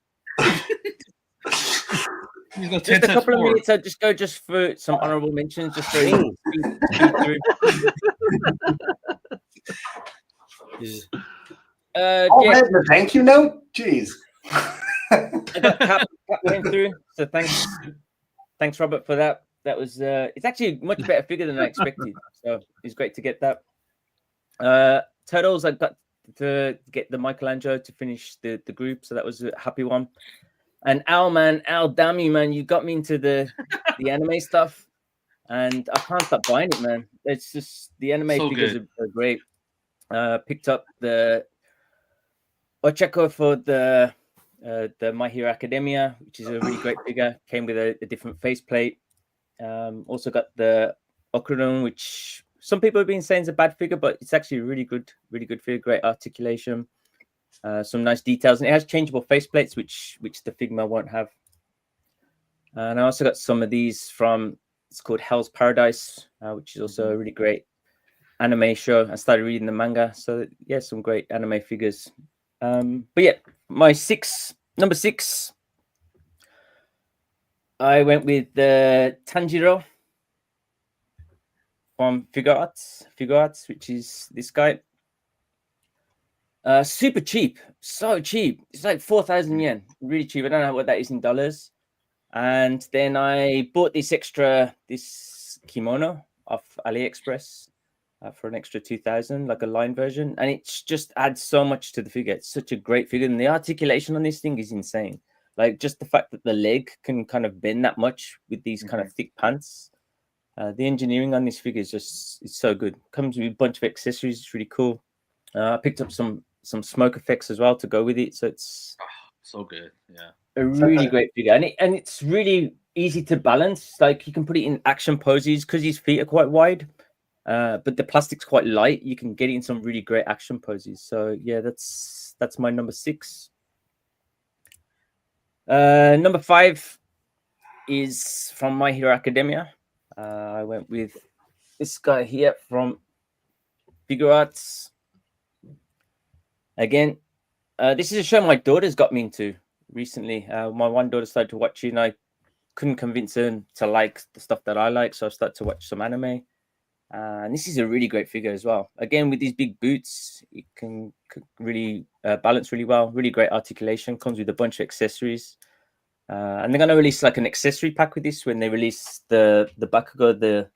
just a couple of minutes. I'll just go for some honorable mentions, just so you can speed through. The thank you note. Jeez. I got Cap came through, so thanks Robert for that. That was it's actually a much better figure than I expected, so it's great to get that. Turtles, I got to get the Michelangelo to finish the group, so that was a happy one. And Al, damn you, man, you got me into the anime stuff, and I can't stop buying it, man. It's just the anime figures are great. Picked up the Ochako for the My Hero Academia, which is a really great figure. Came with a different faceplate. Also got the Okurun, which some people have been saying is a bad figure, but it's actually a really good figure. Great articulation, some nice details, and it has changeable faceplates, which the Figma won't have. And I also got some of these from, it's called Hell's Paradise, which is also a really great anime show. I started reading the manga, so yeah, some great anime figures. But yeah, my number 6. I went with the Tanjiro from Figure Arts, which is this guy. Super cheap, so cheap. It's like 4,000 yen, really cheap. I don't know what that is in dollars. And then I bought this kimono off AliExpress for an extra 2,000, like a line version. And it just adds so much to the figure. It's such a great figure. And the articulation on this thing is insane. Like just the fact that the leg can kind of bend that much with these kind of thick pants. The engineering on this figure it's so good. Comes with a bunch of accessories. It's really cool. I picked up some smoke effects as well to go with it. So it's so good. Yeah. A really great figure. And it's really easy to balance. Like you can put it in action poses because his feet are quite wide. But the plastic's quite light. You can get it in some really great action poses. So yeah, that's my number 6. Number 5 is from My Hero Academia. I went with this guy here from Figure Arts. Again, this is a show my daughter's got me into recently. My one daughter started to watch it, and I couldn't convince her to like the stuff that I like, so I started to watch some anime. And this is a really great figure as well. Again, with these big boots, it can really balance really well. Really great articulation. Comes with a bunch of accessories. And they're going to release like an accessory pack with this when they release the Bakugo,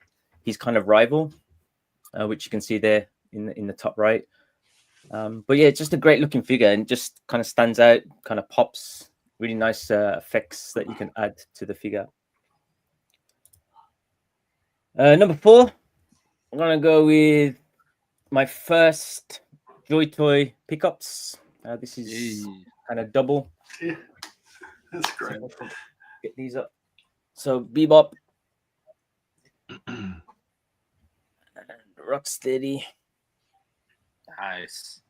his kind of rival, which you can see there in the top right. But yeah, it's just a great looking figure and just kind of stands out, kind of pops. Really nice effects that you can add to the figure. Number 4, I'm gonna go with my first Joy Toy pickups. This is kind of double. Yeah, that's great. So get these up. So Bebop and Rocksteady. Nice.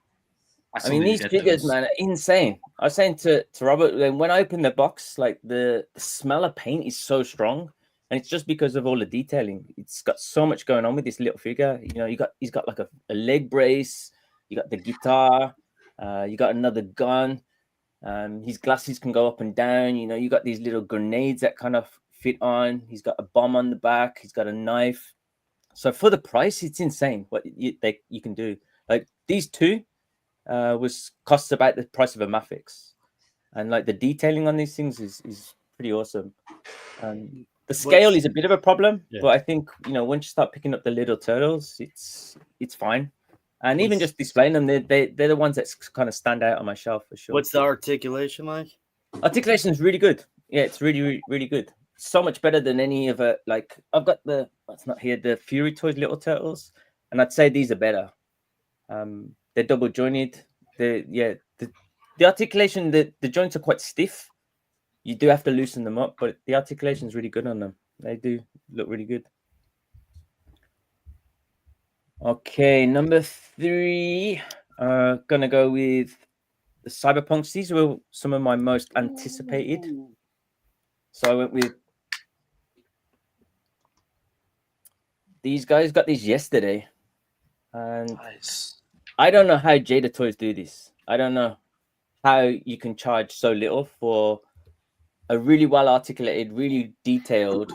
I mean, these figures, man, are insane. I was saying to Robert, when I opened the box, like the smell of paint is so strong, and it's just because of all the detailing. It's got so much going on with this little figure. You know, he's got like a leg brace. You got the guitar. You got another gun. His glasses can go up and down. You know, you got these little grenades that kind of fit on. He's got a bomb on the back. He's got a knife. So for the price, it's insane what you can do. Like these two costs about the price of a MAFEX, and like the detailing on these things is pretty awesome. The scale is a bit of a problem, but I think, you know, once you start picking up the little turtles, it's fine. And even just displaying them, they're the ones that kind of stand out on my shelf for sure. What's the articulation like? Articulation is really good. Yeah, it's really, really good. So much better than any of it. Like I've got it's not here, the Fury Toys Little Turtles, and I'd say these are better. They're double jointed. The articulation, the joints are quite stiff. You do have to loosen them up, but the articulation is really good on them. They do look really good. Okay, number 3. Gonna go with the Cyberpunks. These were some of my most anticipated. So I went with these guys. Got these yesterday, and Nice. I don't know how Jada Toys do this. I don't know how you can charge so little for a really well articulated, really detailed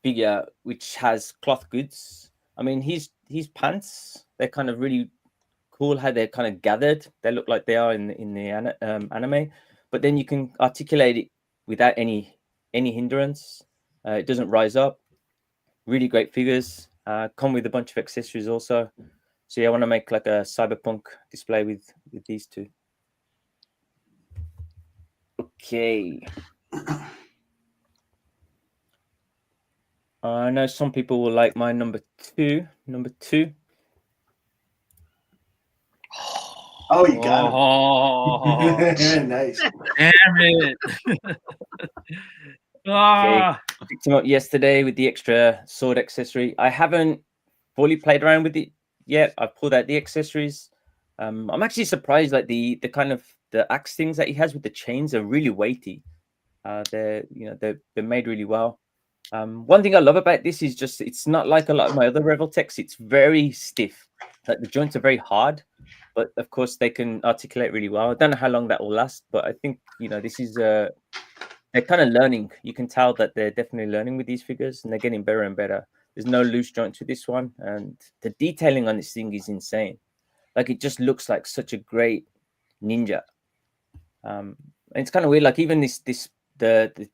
figure which has cloth goods. I mean, his pants, they're kind of really cool how they're kind of gathered. They look like they are in the anime, but then you can articulate it without any hindrance. It doesn't rise up. Really great figures. Come with a bunch of accessories also. So yeah, I want to make like a cyberpunk display with these two. Okay. I know some people will like my number 2. Number 2. Oh, you got him. Nice. Damn it. Okay. Picked him up yesterday with the extra sword accessory. I haven't fully played around with it yet. I've pulled out the accessories. I'm actually surprised, like the kind of the axe things that he has with the chains are really weighty. They're made really well. One thing I love about this is just it's not like a lot of my other Revoltechs. It's very stiff. Like the joints are very hard, but of course they can articulate really well. I don't know how long that will last, but I think, you know, this is they're kind of learning. You can tell that they're definitely learning with these figures, and they're getting better and better. There's no loose joints with this one, and the detailing on this thing is insane. Like it just looks like such a great ninja. And it's kind of weird. Like even the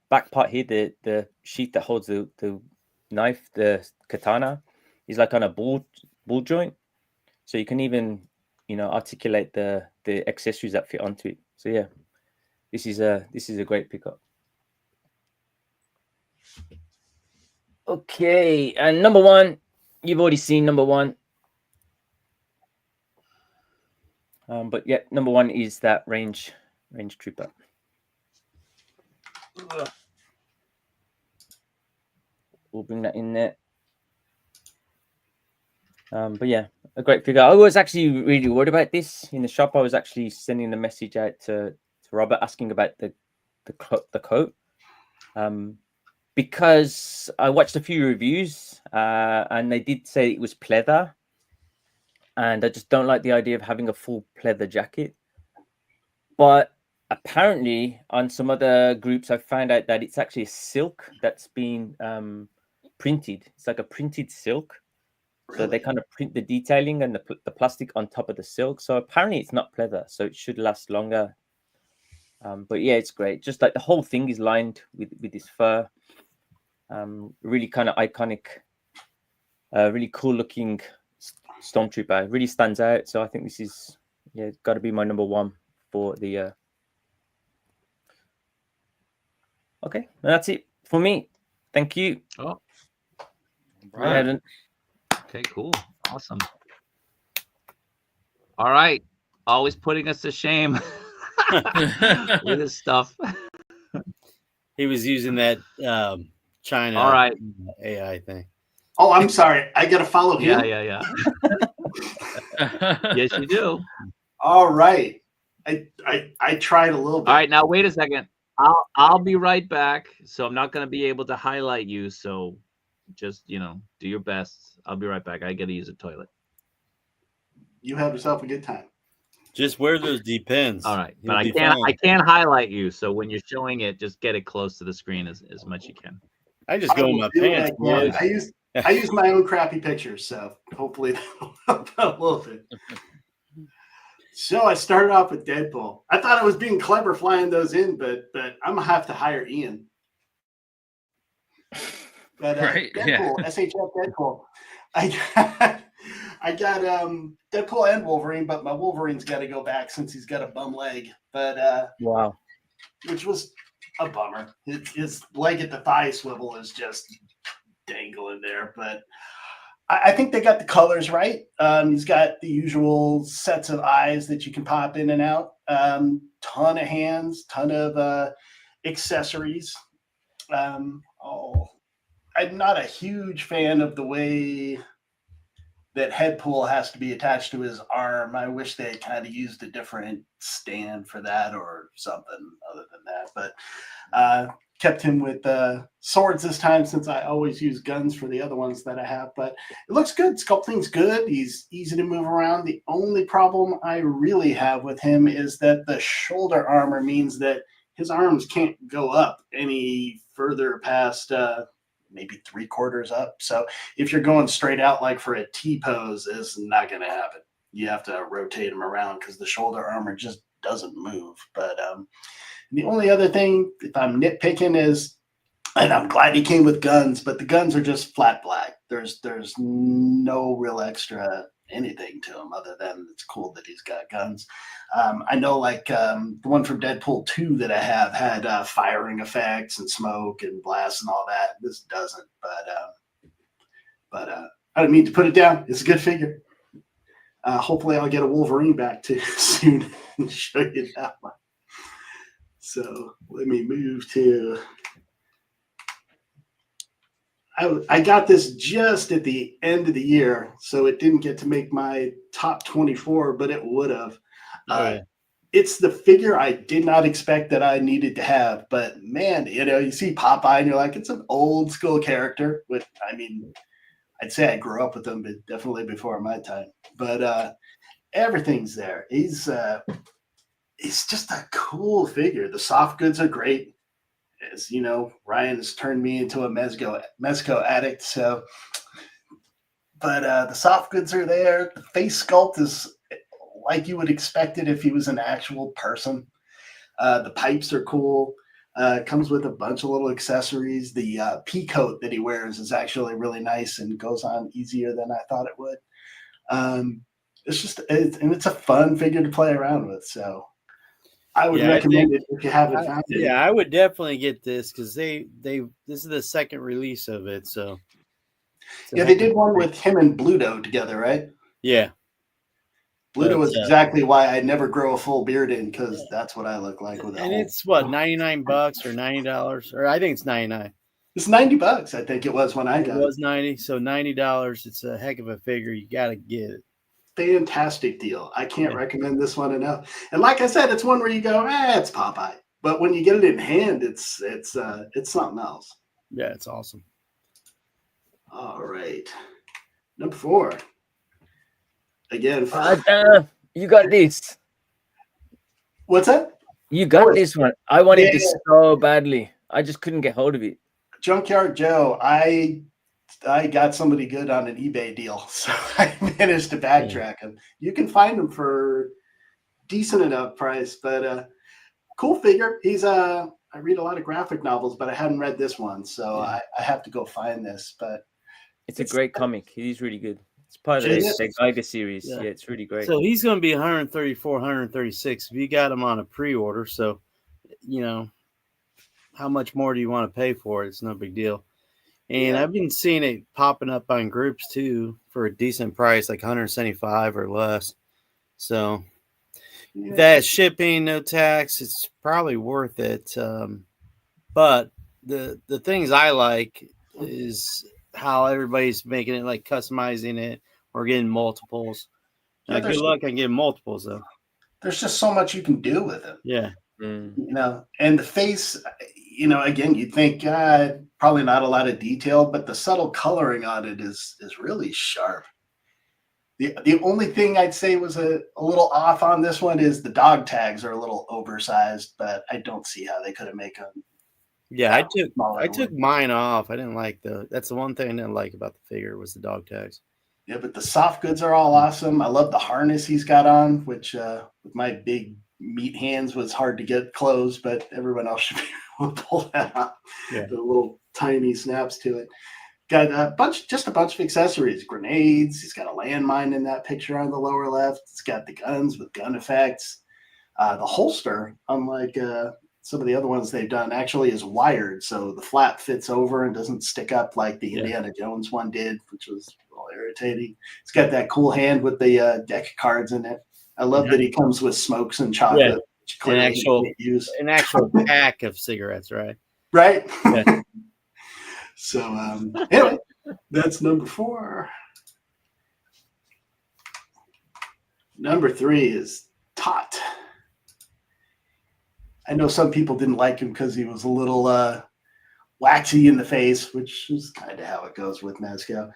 back part here, the sheath that holds the knife, the katana, is like on a ball joint, so you can even, you know, articulate the accessories that fit onto it. So yeah, this is a great pickup. Okay, and number 1, you've already seen number 1. But yeah, number 1 is that range trooper. We'll bring that in there. But yeah, a great figure. I was actually really worried about this in the shop. I was actually sending the message out to Robert asking about the coat, because I watched a few reviews and they did say it was pleather, and I just don't like the idea of having a full pleather jacket. But apparently on some other groups I found out that it's actually a silk that's been printed. It's like a printed silk. So they kind of print the detailing and the plastic on top of the silk. So apparently it's not pleather, so it should last longer. But yeah, it's great. Just like the whole thing is lined with this fur. Really kind of iconic, really cool looking stormtrooper. Really stands out. So I think this is got to be my number 1 for the. Okay, and that's it for me. Thank you. Oh. Right. Okay, cool. Awesome. All right. Always putting us to shame with his stuff. He was using that China All right. AI thing. Oh, I'm sorry. I got to follow him. Yeah. Yes, you do. All right. I tried a little bit. All right, now wait a second. I'll be right back. So I'm not going to be able to highlight you. So just do your best. I'll be right back. I got to use a toilet. You have yourself a good time. Just wear those depends. All right, but I can't highlight you. So when you're showing it, just get it close to the screen as much you can. I just go in my pants. I use my own crappy pictures, so hopefully that'll help out a little bit. So I started off with Deadpool. I thought I was being clever flying those in, but I'm gonna have to hire Ian. But Right, Deadpool, yeah. SHF Deadpool. I got Deadpool and Wolverine, but my Wolverine's got to go back since he's got a bum leg. But Wow. which was a bummer. His leg at the thigh swivel is just dangling there, but I think they got the colors right. He's got the usual sets of eyes that you can pop in and out. Ton of hands, ton of accessories. I'm not a huge fan of the way that head pull has to be attached to his arm. I wish they had kind of used a different stand for that or something other than that. But kept him with swords this time since I always use guns for the other ones that I have. But it looks good. Sculpting's good. He's easy to move around. The only problem I really have with him is that the shoulder armor means that his arms can't go up any further past maybe 3/4 up. So if you're going straight out like for a T pose, it's not going to happen. You have to rotate him around because the shoulder armor just doesn't move. But the only other thing, if I'm nitpicking, is, and I'm glad he came with guns, but the guns are just flat black. There's no real extra anything to him other than it's cool that he's got guns. I know like the one from Deadpool 2 that I have had firing effects and smoke and blasts and all that. This doesn't, but I didn't mean to put it down. It's a good figure. Hopefully I'll get a Wolverine back too soon and show you that one. So let me move to. I got this just at the end of the year, so it didn't get to make my top 24, but it would have. It's the figure I did not expect that I needed to have, but man, you see Popeye and you're like, it's an old school character. With, I mean, I'd say I grew up with him, but definitely before my time. But everything's there. He's just a cool figure. The soft goods are great. As you know, Ryan has turned me into a Mezco addict. So, but the soft goods are there. The face sculpt is like you would expect it if he was an actual person. The pipes are cool. Comes with a bunch of little accessories. The pea coat that he wears is actually really nice and goes on easier than I thought it would. It's a fun figure to play around with. So I would recommend it if you haven't found it. Yeah, I would definitely get this because this is the second release of it. So yeah, they did one with him and Bluto together, right? Yeah. Bluto was exactly why I never grow a full beard in, because that's what I look like with it. And it's what, $99 or $90, or I think it's 99. It's $90, I think it was when I got it. It was 90, so $90. It's a heck of a figure. You got to get it. Fantastic deal. I can't recommend this one enough. And like I said, it's one where you go, it's Popeye. But when you get it in hand, it's something else. Yeah, it's awesome. All right. Number 4. Again. You got this. What's that? You got this one. I wanted this so badly. I just couldn't get hold of it. Junkyard Joe, I got somebody good on an eBay deal, so I managed to backtrack him. You can find him for decent enough price, but cool figure. He's I read a lot of graphic novels, but I haven't read this one, so I have to go find this. But it's a great comic. He's really good. It's part of the Geiger series. Yeah, it's really great. So he's going to be 134, 136 if you got him on a pre-order. So, how much more do you want to pay for it? It's no big deal. And I've been seeing it popping up on groups too for a decent price, like 175 or less. So if that's shipping, no tax, it's probably worth it. But the things I like is how everybody's making it, like customizing it or getting multiples. Yeah, Good luck on getting multiples though. There's just so much you can do with it. Yeah. You know, and the face, you know, again, you'd think probably not a lot of detail, but the subtle coloring on it is really sharp. The only thing I'd say was a little off on this one is the dog tags are a little oversized, but I don't see how they could have made them. Yeah, I took mine off. I didn't like that's the one thing I didn't like about the figure was the dog tags. Yeah, but the soft goods are all awesome. I love the harness he's got on, which with my big meat hands was hard to get closed, but everyone else should be able to pull that off. Yeah. The little tiny snaps to it. Got a bunch of accessories, grenades. He's got a landmine in that picture on the lower left. It's got the guns with gun effects. The holster, unlike some of the other ones they've done, actually is wired, so the flap fits over and doesn't stick up like the Indiana Jones one did, which was a little irritating. It's got that cool hand with the deck of cards in it. I love that he comes with smokes and chocolate. Yeah. An actual pack of cigarettes, right? Right. Yeah. So anyway, that's number 4. Number 3 is Tot. I know some people didn't like him because he was a little waxy in the face, which is kind of how it goes with Mezco.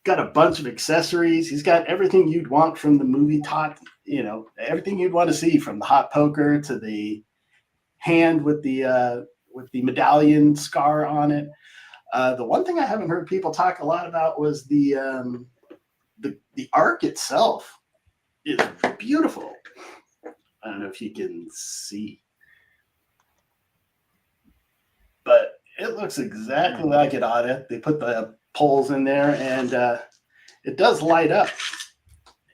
Got a bunch of accessories. He's got everything you'd want from the movie Tot. You know, everything you'd want to see, from the hot poker to the hand with the medallion scar on it. The one thing I haven't heard people talk a lot about was the arc itself is beautiful. I don't know if you can see, but it looks exactly like it ought to. They put the poles in there, and it does light up,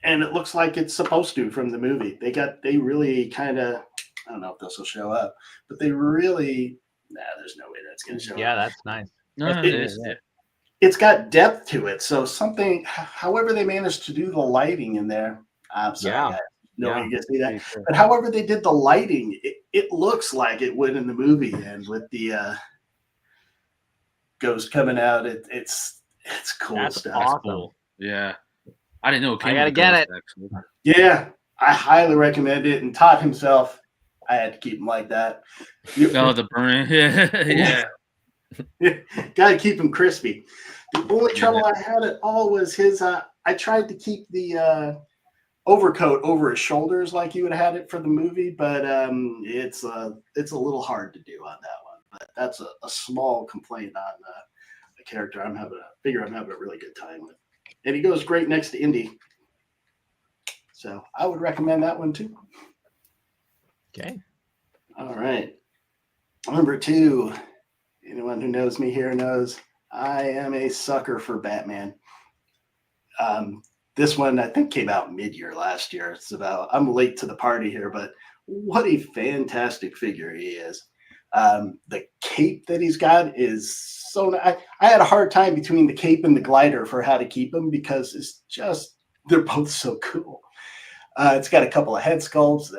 and it looks like it's supposed to from the movie. They really kind of, I don't know if this will show up, but they really, there's no way that's going to show up. Yeah, that's nice. No, it's got depth to it. So however they managed to do the lighting in there, I'm sorry, guys. No way you can see that. But however they did the lighting, it looks like it would in the movie. And with the ghost coming out, it's cool That's stuff. awesome. Cool. Yeah. I didn't know it came. I gotta get it. Actually. Yeah, I highly recommend it. And Todd himself, I had to keep him like that. The burn. Yeah. Got to keep him crispy. The only trouble I had at all was his. I tried to keep the overcoat over his shoulders like you would have had it for the movie, but it's a little hard to do on that one. But that's a small complaint on a character I'm having a really good time with, and he goes great next to Indy. So I would recommend that one too. Okay. All right. Number 2. Anyone who knows me here knows I am a sucker for Batman. This one, I think, came out mid-year last year. I'm late to the party here, but what a fantastic figure he is. The cape that he's got is so I had a hard time between the cape and the glider for how to keep him, because it's just, they're both so cool. It's got a couple of head sculpts.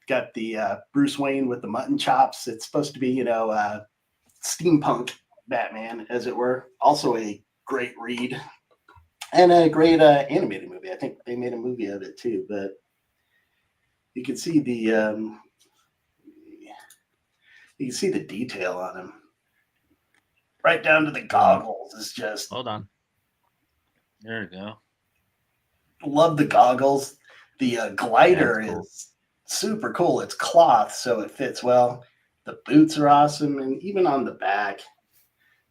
Got the Bruce Wayne with the mutton chops. It's supposed to be, steampunk Batman, as it were. Also a great read. And a great animated movie. I think they made a movie of it too, but you can see the detail on him, right down to the goggles. It's just, hold on. There you go. Love the goggles. The glider is super cool. It's cloth, so it fits well. The boots are awesome, and even on the back,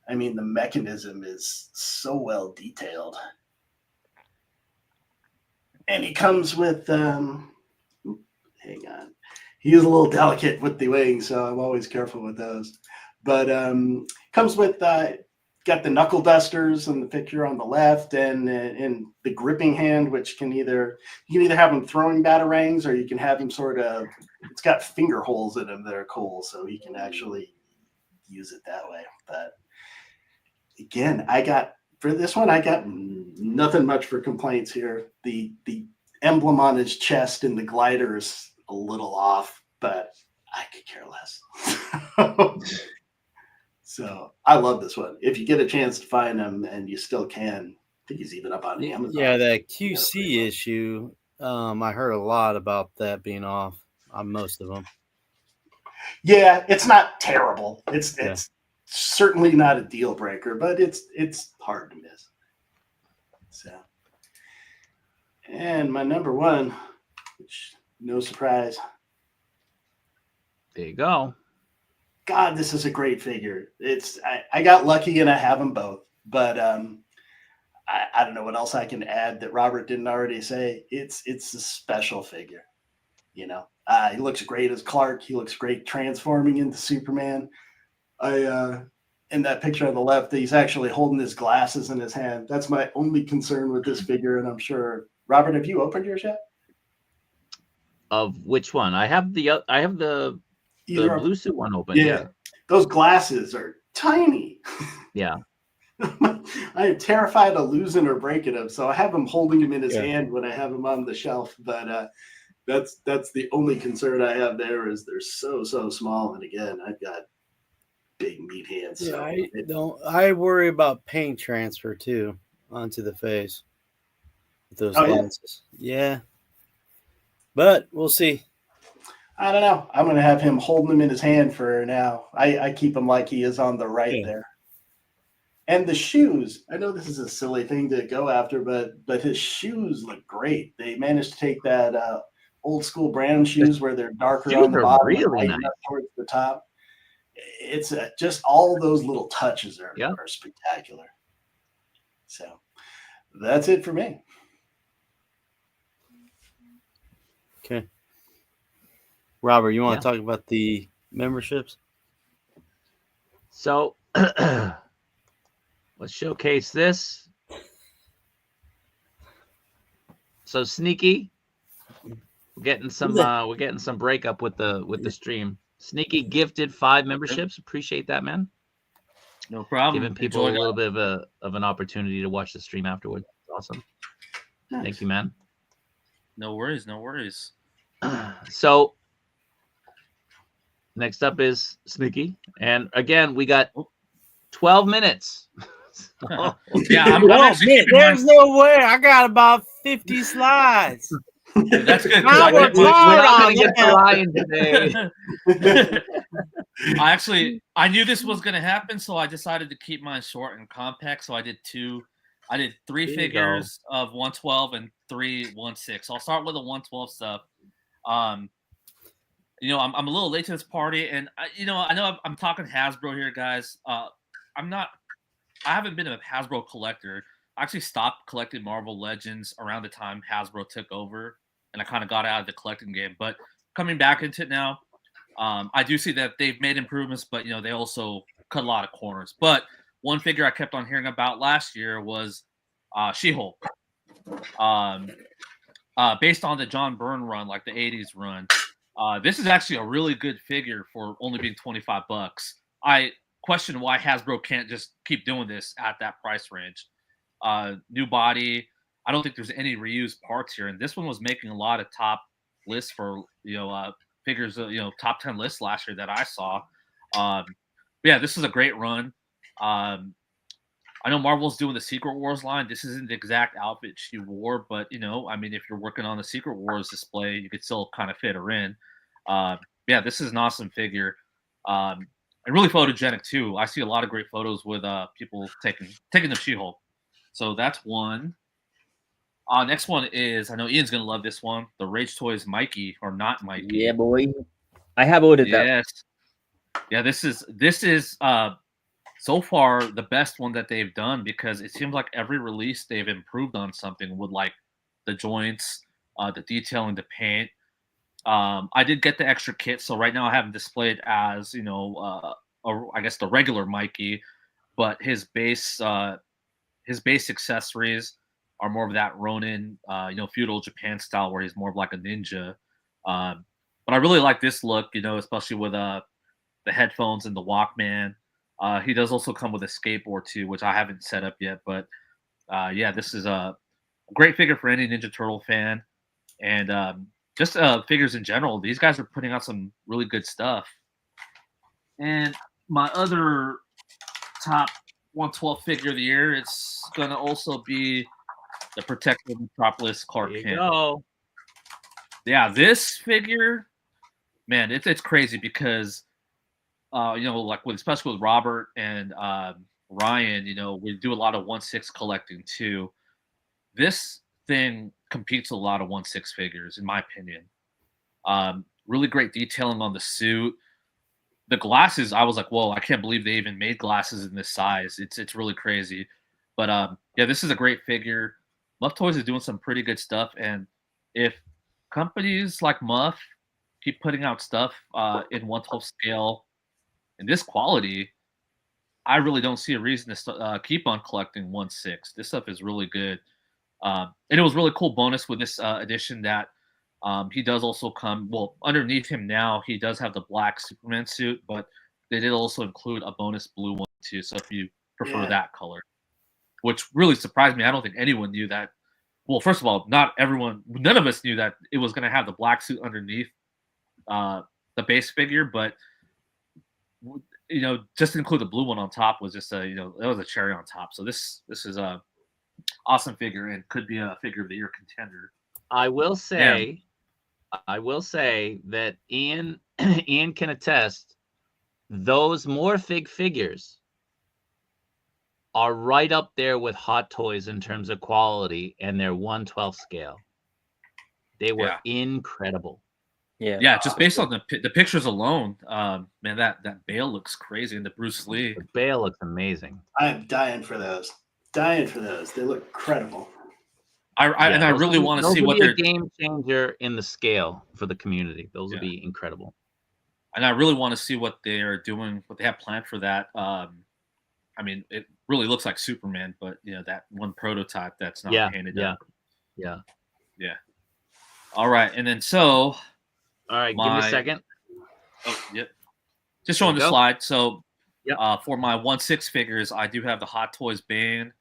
I mean, the mechanism is so well detailed. And he comes with, hang on. He is a little delicate with the wings, so I'm always careful with those. But comes with, got the knuckle dusters in the picture on the left, and the gripping hand, which you can either have him throwing batarangs, or you can have him it's got finger holes in him that are cool, so he can actually use it that way. But again, for this one, I got nothing much for complaints here. The emblem on his chest and the glider is a little off, but I could care less. So I love this one. If you get a chance to find him, and you still can, I think he's even up on Amazon. Yeah, that QC issue. I heard a lot about that being off on most of them. Yeah, it's not terrible. It's certainly not a deal breaker, but it's hard to miss. So, and my number one, which no surprise. There you go. God, this is a great figure. I got lucky and I have them both, but I don't know what else I can add that Robert didn't already say. It's a special figure, you know. He looks great as Clark. He looks great transforming into Superman. In that picture on the left, he's actually holding his glasses in his hand. That's my only concern with this figure, and I'm sure Robert, have you opened yours yet? Of which one? I have the blue suit one open. Yeah. Those glasses are tiny. Yeah. I am terrified of losing or breaking them, so I have him holding him in his hand when I have him on the shelf. But that's the only concern I have there, is they're so small. And again, I've got big meat hands. Yeah, I worry about paint transfer too onto the face with those lenses. Yeah, but we'll see. I don't know. I'm going to have him holding him in his hand for now. I keep him like he is on the right there. And the shoes, I know this is a silly thing to go after, but his shoes look great. They managed to take that old school brand shoes where they're darker on the bottom, really nice, up towards the top. It's just all those little touches are spectacular. So that's it for me. Okay. Robert, you want to talk about the memberships? So let's showcase this. So Sneaky, we're getting some breakup with the stream. Sneaky gifted 5 memberships. Appreciate that, man. No problem. Giving people a little bit of an opportunity to watch the stream afterwards. Awesome. Nice. Thank you, man. No worries. No worries. So next up is Sneaky, and again we got 12 minutes. Yeah, there's no way. I got about 50 slides. That's good. We're not going to get the lion today. I knew this was going to happen, so I decided to keep mine short and compact. So I did 3 figures of 112 and 3 1/6. So I'll start with the 112 stuff. I'm a little late to this party, and I know I'm talking Hasbro here, guys. I haven't been a Hasbro collector. I actually stopped collecting Marvel Legends around the time Hasbro took over, and I kind of got out of the collecting game. But coming back into it now, I do see that they've made improvements, but they also cut a lot of corners. But one figure I kept on hearing about last year was She-Hulk. Based on the John Byrne run, like the 80s run. This is actually a really good figure for only being $25. I question why Hasbro can't just keep doing this at that price range. New body. I don't think there's any reused parts here, and this one was making a lot of top lists for figures. Top 10 lists last year that I saw. This is a great run. I know Marvel's doing the Secret Wars line. This isn't the exact outfit she wore, but if you're working on the Secret Wars display, you could still kind of fit her in. This is an awesome figure. And really photogenic too. I see a lot of great photos with people taking the She-Hulk. So that's one. Next one is, I know Ian's gonna love this one, the Rage Toys Mikey, or not Mikey. Yeah, boy. I have ordered that. Yes. Yeah, this is so far the best one that they've done, because it seems like every release they've improved on something with like the joints, the detailing, the paint. I did get the extra kit, so right now I have him displayed as I guess the regular Mikey, but his base accessories are more of that Ronin, feudal Japan style, where he's more of like a ninja. But I really like this look, especially with the headphones and the Walkman. He does also come with a skateboard too, which I haven't set up yet. But yeah, this is a great figure for any Ninja Turtle fan, and just figures in general. These guys are putting out some really good stuff. And my other top 112 figure of the year, it's gonna also be the Protector of Metropolis Clark There you Kent. go. Yeah, this figure, man, it's crazy because like especially with Robert and Ryan, we do a lot of 1/6 collecting too. This thing competes with a lot of 1/6 figures, in my opinion. Really great detailing on the suit. The glasses, I was like, whoa, I can't believe they even made glasses in this size. It's really crazy. But yeah, this is a great figure. Muff Toys is doing some pretty good stuff, and if companies like Muff keep putting out stuff in 1/12 scale in this quality, I really don't see a reason to keep on collecting 1/6. This stuff is really good. And it was really cool bonus with this edition that he does also come, well, underneath him now, he does have the black Superman suit, but they did also include a bonus blue one too. So if you prefer that color, which really surprised me. I don't think anyone knew that. Well, first of all, none of us knew that it was going to have the black suit underneath the base figure, but just to include the blue one on top was just that was a cherry on top. So this is a awesome figure and could be a figure of the year contender. I will say that Ian can attest, those Morphig figures are right up there with Hot Toys in terms of quality and their 1/12 scale. They were incredible. Yeah, just based on the pictures alone, man, that Bale looks crazy, and the Bruce Lee. The Bale looks amazing. I'm dying for those. They look incredible. I really want to see what they're game changer in the scale for the community. Those would be incredible. And I really want to see what they are doing, what they have planned for that. I mean, it really looks like Superman, but that one prototype that's not painted up. Yeah. All right, and then all right, give me a second. Oh, yep. Just showing the slide. So, for my 1/6 figures, I do have the Hot Toys Bane,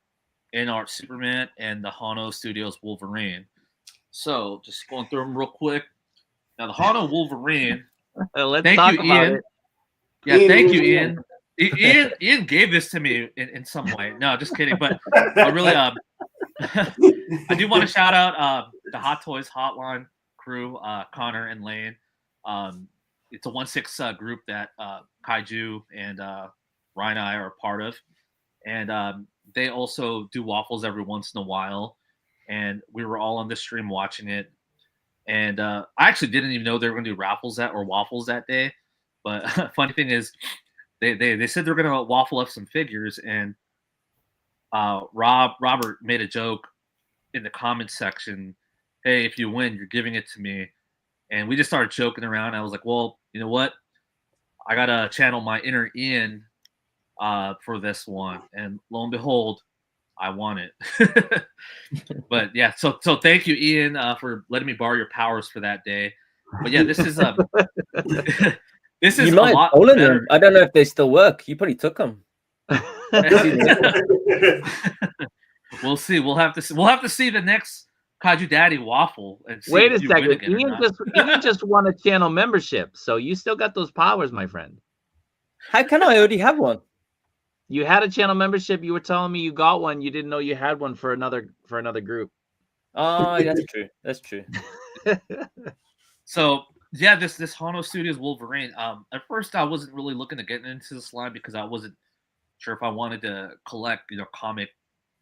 In-Art Superman, and the Hano Studios Wolverine. So, just going through them real quick. Now, the Hano Wolverine. Let's talk about it. Yeah, thank you, Ian. Ian gave this to me in some way. No, just kidding. But I really, I do want to shout out the Hot Toys Hotline crew, Connor and Lane. It's a 1/6 group that Kaiju and Ryan and I are a part of. And they also do waffles every once in a while. And we were all on the stream watching it. And I actually didn't even know they were going to do waffles that day. But funny thing is, they said they're going to waffle up some figures. And Robert made a joke in the comments section. Hey, if you win, you're giving it to me. And we just started joking around. I was like, well, you know what? I got to channel my inner Ian for this one. And lo and behold, I won it. But yeah, so thank you, Ian, for letting me borrow your powers for that day. But yeah, this is this is you might a lot have better. them. I don't know if they still work. You probably took them. We'll see. We'll have to see the next Kaiju Daddy waffle. And see Wait a second. Ian just won a channel membership, so you still got those powers, my friend. How can I already have one? You had a channel membership. You were telling me you got one. You didn't know you had one for another group. Oh, that's true. That's true. So yeah, this Hano Studios Wolverine. At first, I wasn't really looking to get into this line because I wasn't sure if I wanted to collect comic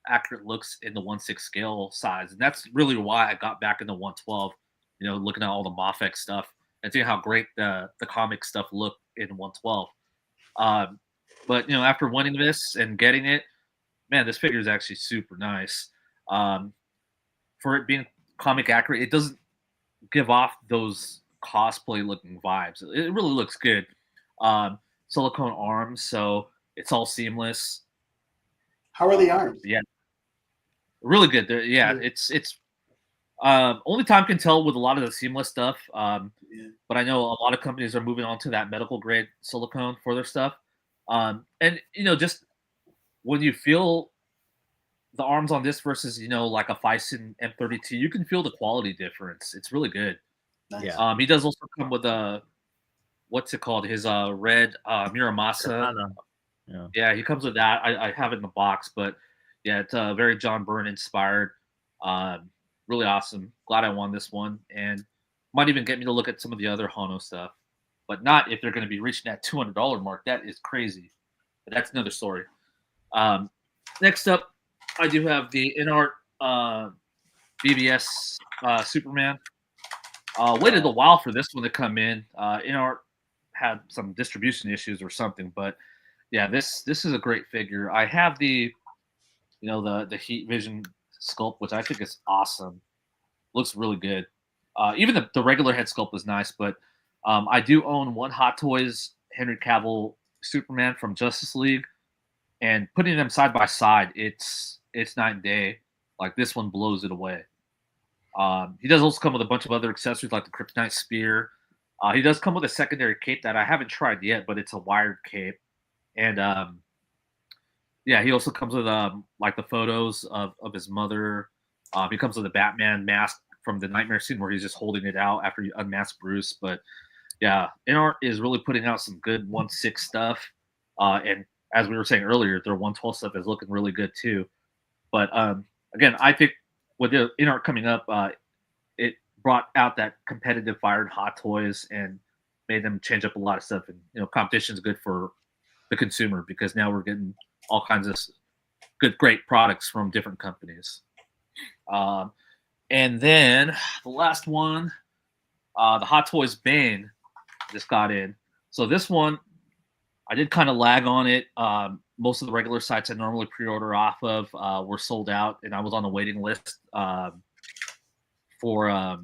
accurate looks in the 1/6 scale size, and that's really why I got back into 1/12. Looking at all the MAFEX stuff and seeing how great the comic stuff looked in 1/12. But after winning this and getting it, man, this figure is actually super nice. For it being comic accurate, it doesn't give off those cosplay looking vibes. It really looks good. Silicone arms, so it's all seamless. How are the arms? Yeah, really good. It's only time can tell with a lot of the seamless stuff. But I know a lot of companies are moving on to that medical grade silicone for their stuff. And just when you feel the arms on this versus like a Phison M32, you can feel the quality difference. It's really good. Nice. Yeah. He does also come with a what's it called? His red Muramasa. Yeah, he comes with that. I have it in the box, but yeah, it's very John Byrne inspired. Really awesome. Glad I won this one, and might even get me to look at some of the other Hano stuff, but not if they're going to be reaching that $200 mark. That is crazy. But that's another story. Next up, I do have the InArt BBS Superman. Waited a while for this one to come in. InArt had some distribution issues or something, but yeah, this is a great figure. I have the the Heat Vision sculpt, which I think is awesome. Looks really good. Even the regular head sculpt is nice, but I do own one Hot Toys Henry Cavill Superman from Justice League, and putting them side by side, it's night and day. Like this one blows it away. He does also come with a bunch of other accessories like the Kryptonite Spear. He does come with a secondary cape that I haven't tried yet, but it's a wired cape. And yeah, he also comes with like the photos of his mother. He comes with a Batman mask from the Nightmare scene where he's just holding it out after you unmask Bruce. But yeah, InArt is really putting out some good 1/6 stuff. And as we were saying earlier, their 1/12 stuff is looking really good too. But again, I think with the InArt coming up, it brought out that competitive fire in Hot Toys and made them change up a lot of stuff. And competition is good for the consumer because now we're getting all kinds of great products from different companies. And then the last one, the Hot Toys Bane just got in. So this one, I did kind of lag on it. Most of the regular sites I normally pre-order off of were sold out, and I was on the waiting list for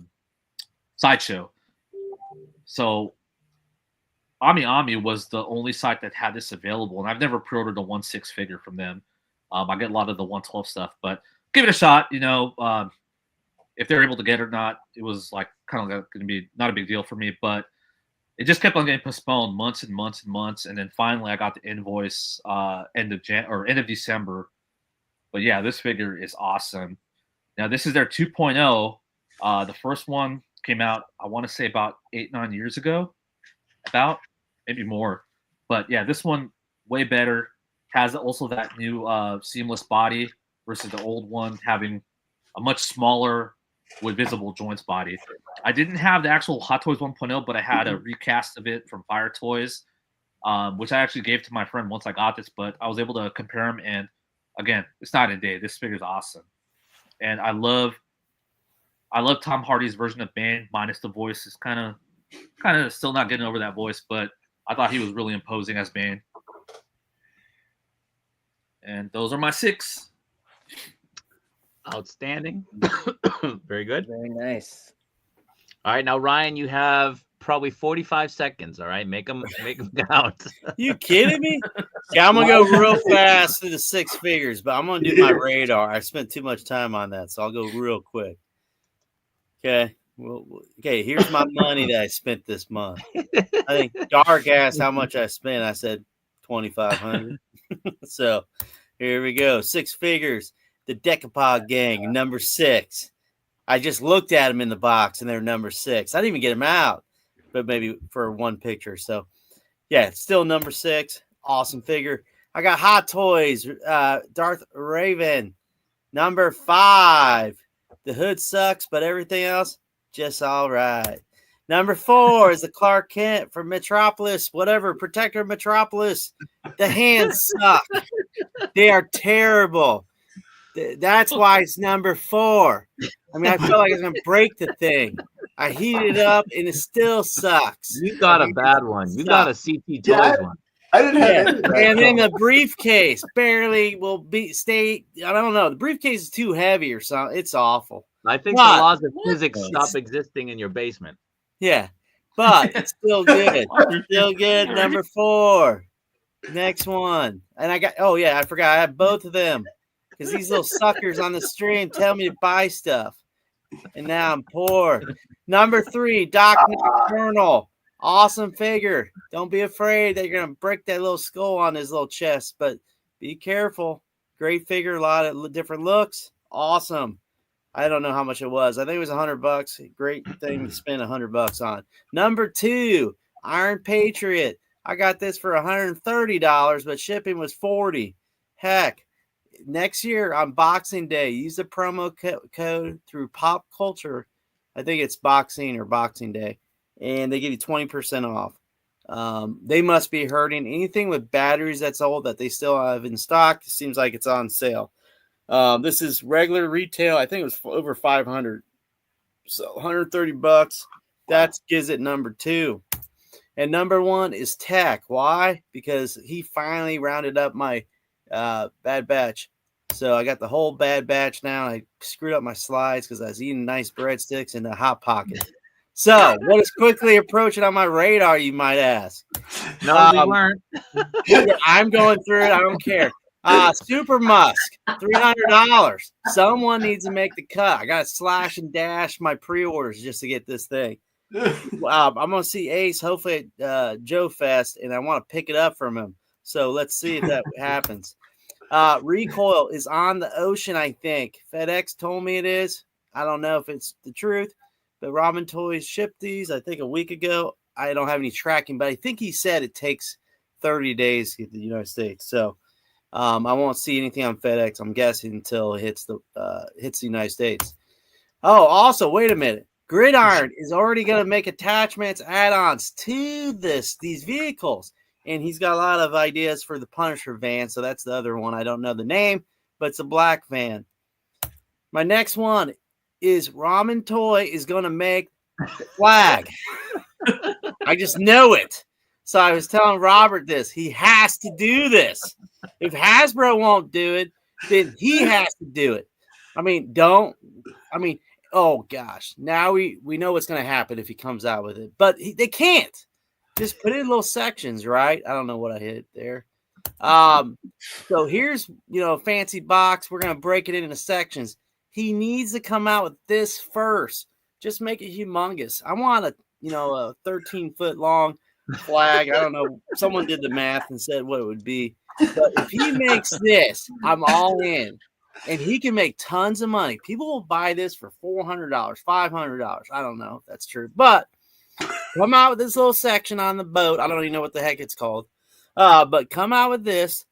Sideshow. So Ami was the only site that had this available, and I've never pre-ordered a 1/6 figure from them. I get a lot of the 1/12 stuff, but give it a shot. If they're able to get it or not, it was like kind of going to be not a big deal for me, but it just kept on getting postponed months and months and months, and then finally I got the invoice end of December. But yeah, this figure is awesome. Now this is their 2.0. The first one came out, I want to say about 8-9 years ago, about maybe more. But yeah, this one way better. Has also that new seamless body versus the old one having a much smaller with visible joints body. I didn't have the actual Hot Toys 1.0, but I had a recast of it from Fire Toys, which I actually gave to my friend once I got this, but I was able to compare them, and again, it's night and day. This figure is awesome. And I love Tom Hardy's version of Bane, minus the voice. Is kind of still not getting over that voice, but I thought he was really imposing as Bane. And those are my 6. Outstanding. Very good. Very nice. All right, now Ryan, you have probably 45 seconds. All right, make them count. You kidding me? Yeah, I'm gonna go real fast through the 6 figures, but I'm gonna do my radar. I spent too much time on that, so I'll go real quick. Okay. Well, okay. Here's my money that I spent this month. I think Dark asked how much I spent. I said $2,500. So here we go. 6 figures. The Decapod Gang, number 6. I just looked at them in the box, and they're number 6. I didn't even get them out, but maybe for one picture. So, yeah, it's still number 6. Awesome figure. I got Hot Toys, Darth Raven, number 5. The hood sucks, but everything else, just all right. Number 4 is the Clark Kent from Metropolis, whatever, Protector of Metropolis. The hands suck. They are terrible. That's why it's number 4. I mean, I felt like I was going to break the thing. I heated it up, and it still sucks. You got a bad one. You got a CT Toys one. I didn't have any of that. And then the briefcase barely will stay. I don't know. The briefcase is too heavy or something. It's awful. I think the laws of physics stop existing in your basement. Yeah, but it's still good. Still good. Number 4. Next one. And I got, oh, yeah, I forgot. I have both of them because these little suckers on the stream tell me to buy stuff. And now I'm poor. Number 3, Doc Nocturnal. Awesome figure. Don't be afraid that you're going to break that little skull on his little chest, but be careful. Great figure, a lot of different looks. Awesome. I don't know how much it was. I think it was $100. Great thing to spend $100 on. Number 2, Iron Patriot. I got this for $130, but shipping was $40. Heck, next year on Boxing Day, use the promo code through Pop Culture. I think it's Boxing or Boxing Day, and they give you 20% off. They must be hurting. Anything with batteries that's old that they still have in stock, it seems like it's on sale. This is regular retail. I think it was over 500. So $130. That gives it number 2. And number 1 is Tech. Why? Because he finally rounded up my Bad Batch. So I got the whole Bad Batch now. I screwed up my slides because I was eating nice breadsticks in the Hot Pocket. So what is quickly approaching on my radar, you might ask? No, we weren't. Yeah, I'm going through it. I don't care. Super Musk, $300. Someone needs to make the cut. I got to slash and dash my pre-orders just to get this thing. I'm going to see Ace, hopefully at Joe Fest, and I want to pick it up from him. So let's see if that happens. Recoil is on the ocean, I think. FedEx told me it is. I don't know if it's the truth, but Ramen Toys shipped these, I think, a week ago. I don't have any tracking, but I think he said it takes 30 days to get to the United States. So I won't see anything on FedEx, I'm guessing, until it hits the United States. Oh, also, wait a minute. Gridiron is already going to make attachments, add-ons to these vehicles. And he's got a lot of ideas for the Punisher van. So that's the other one. I don't know the name, but it's a black van. My next one is Ramen Toy is going to make the flag. I just know it. So I was telling Robert this. He has to do this. If Hasbro won't do it, then he has to do it. Oh gosh. Now we know what's going to happen if he comes out with it. But they can't. Just put it in little sections, right? I don't know what I hit there. So here's, a fancy box. We're going to break it into sections. He needs to come out with this first. Just make it humongous. I want a 13-foot long flag. I don't know. Someone did the math and said what it would be. But if he makes this, I'm all in. And he can make tons of money. People will buy this for $400, $500. I don't know if that's true. But come out with this little section on the boat. I don't even know what the heck it's called. But come out with this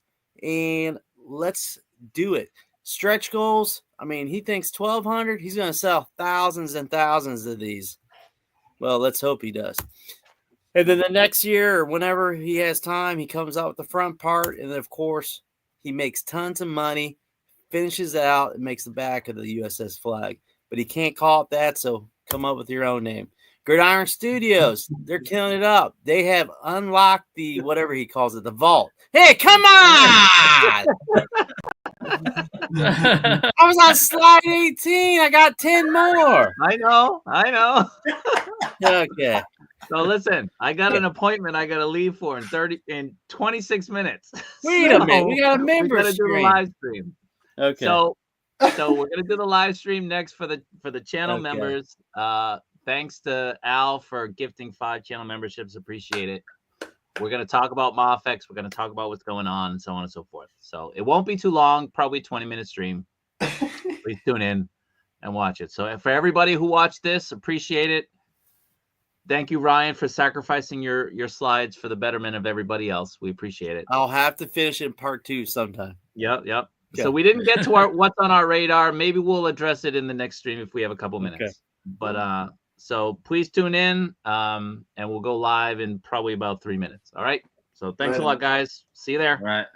and let's do it. Stretch goals. He thinks 1,200. He's going to sell thousands and thousands of these. Well, let's hope he does. And then the next year or whenever he has time, he comes out with the front part. And then, of course, he makes tons of money, finishes it out, and makes the back of the USS flag. But he can't call it that, so come up with your own name. Gridiron Studios, they're killing it up. They have unlocked the, whatever he calls it, the vault. Hey, come on! I was on slide 18. I got 10 more. I know. Okay. So listen, I got an appointment I got to leave for in 26 minutes. Wait a minute. We got a member We got to do stream. a live stream. Okay. So we're gonna do the live stream next for the channel members. Thanks to Al for gifting 5 channel memberships. Appreciate it. We're gonna talk about MAFEX. We're gonna talk about what's going on and so on and so forth. So it won't be too long, probably 20-minute stream. Please tune in and watch it. So for everybody who watched this, appreciate it. Thank you, Ryan, for sacrificing your slides for the betterment of everybody else. We appreciate it. I'll have to finish in part 2 sometime. Yep. Okay. So we didn't get to what's on our radar. Maybe we'll address it in the next stream if we have a couple minutes. Okay. But so please tune in, and we'll go live in probably about 3 minutes. All right. So thanks a lot, guys. See you there. All right.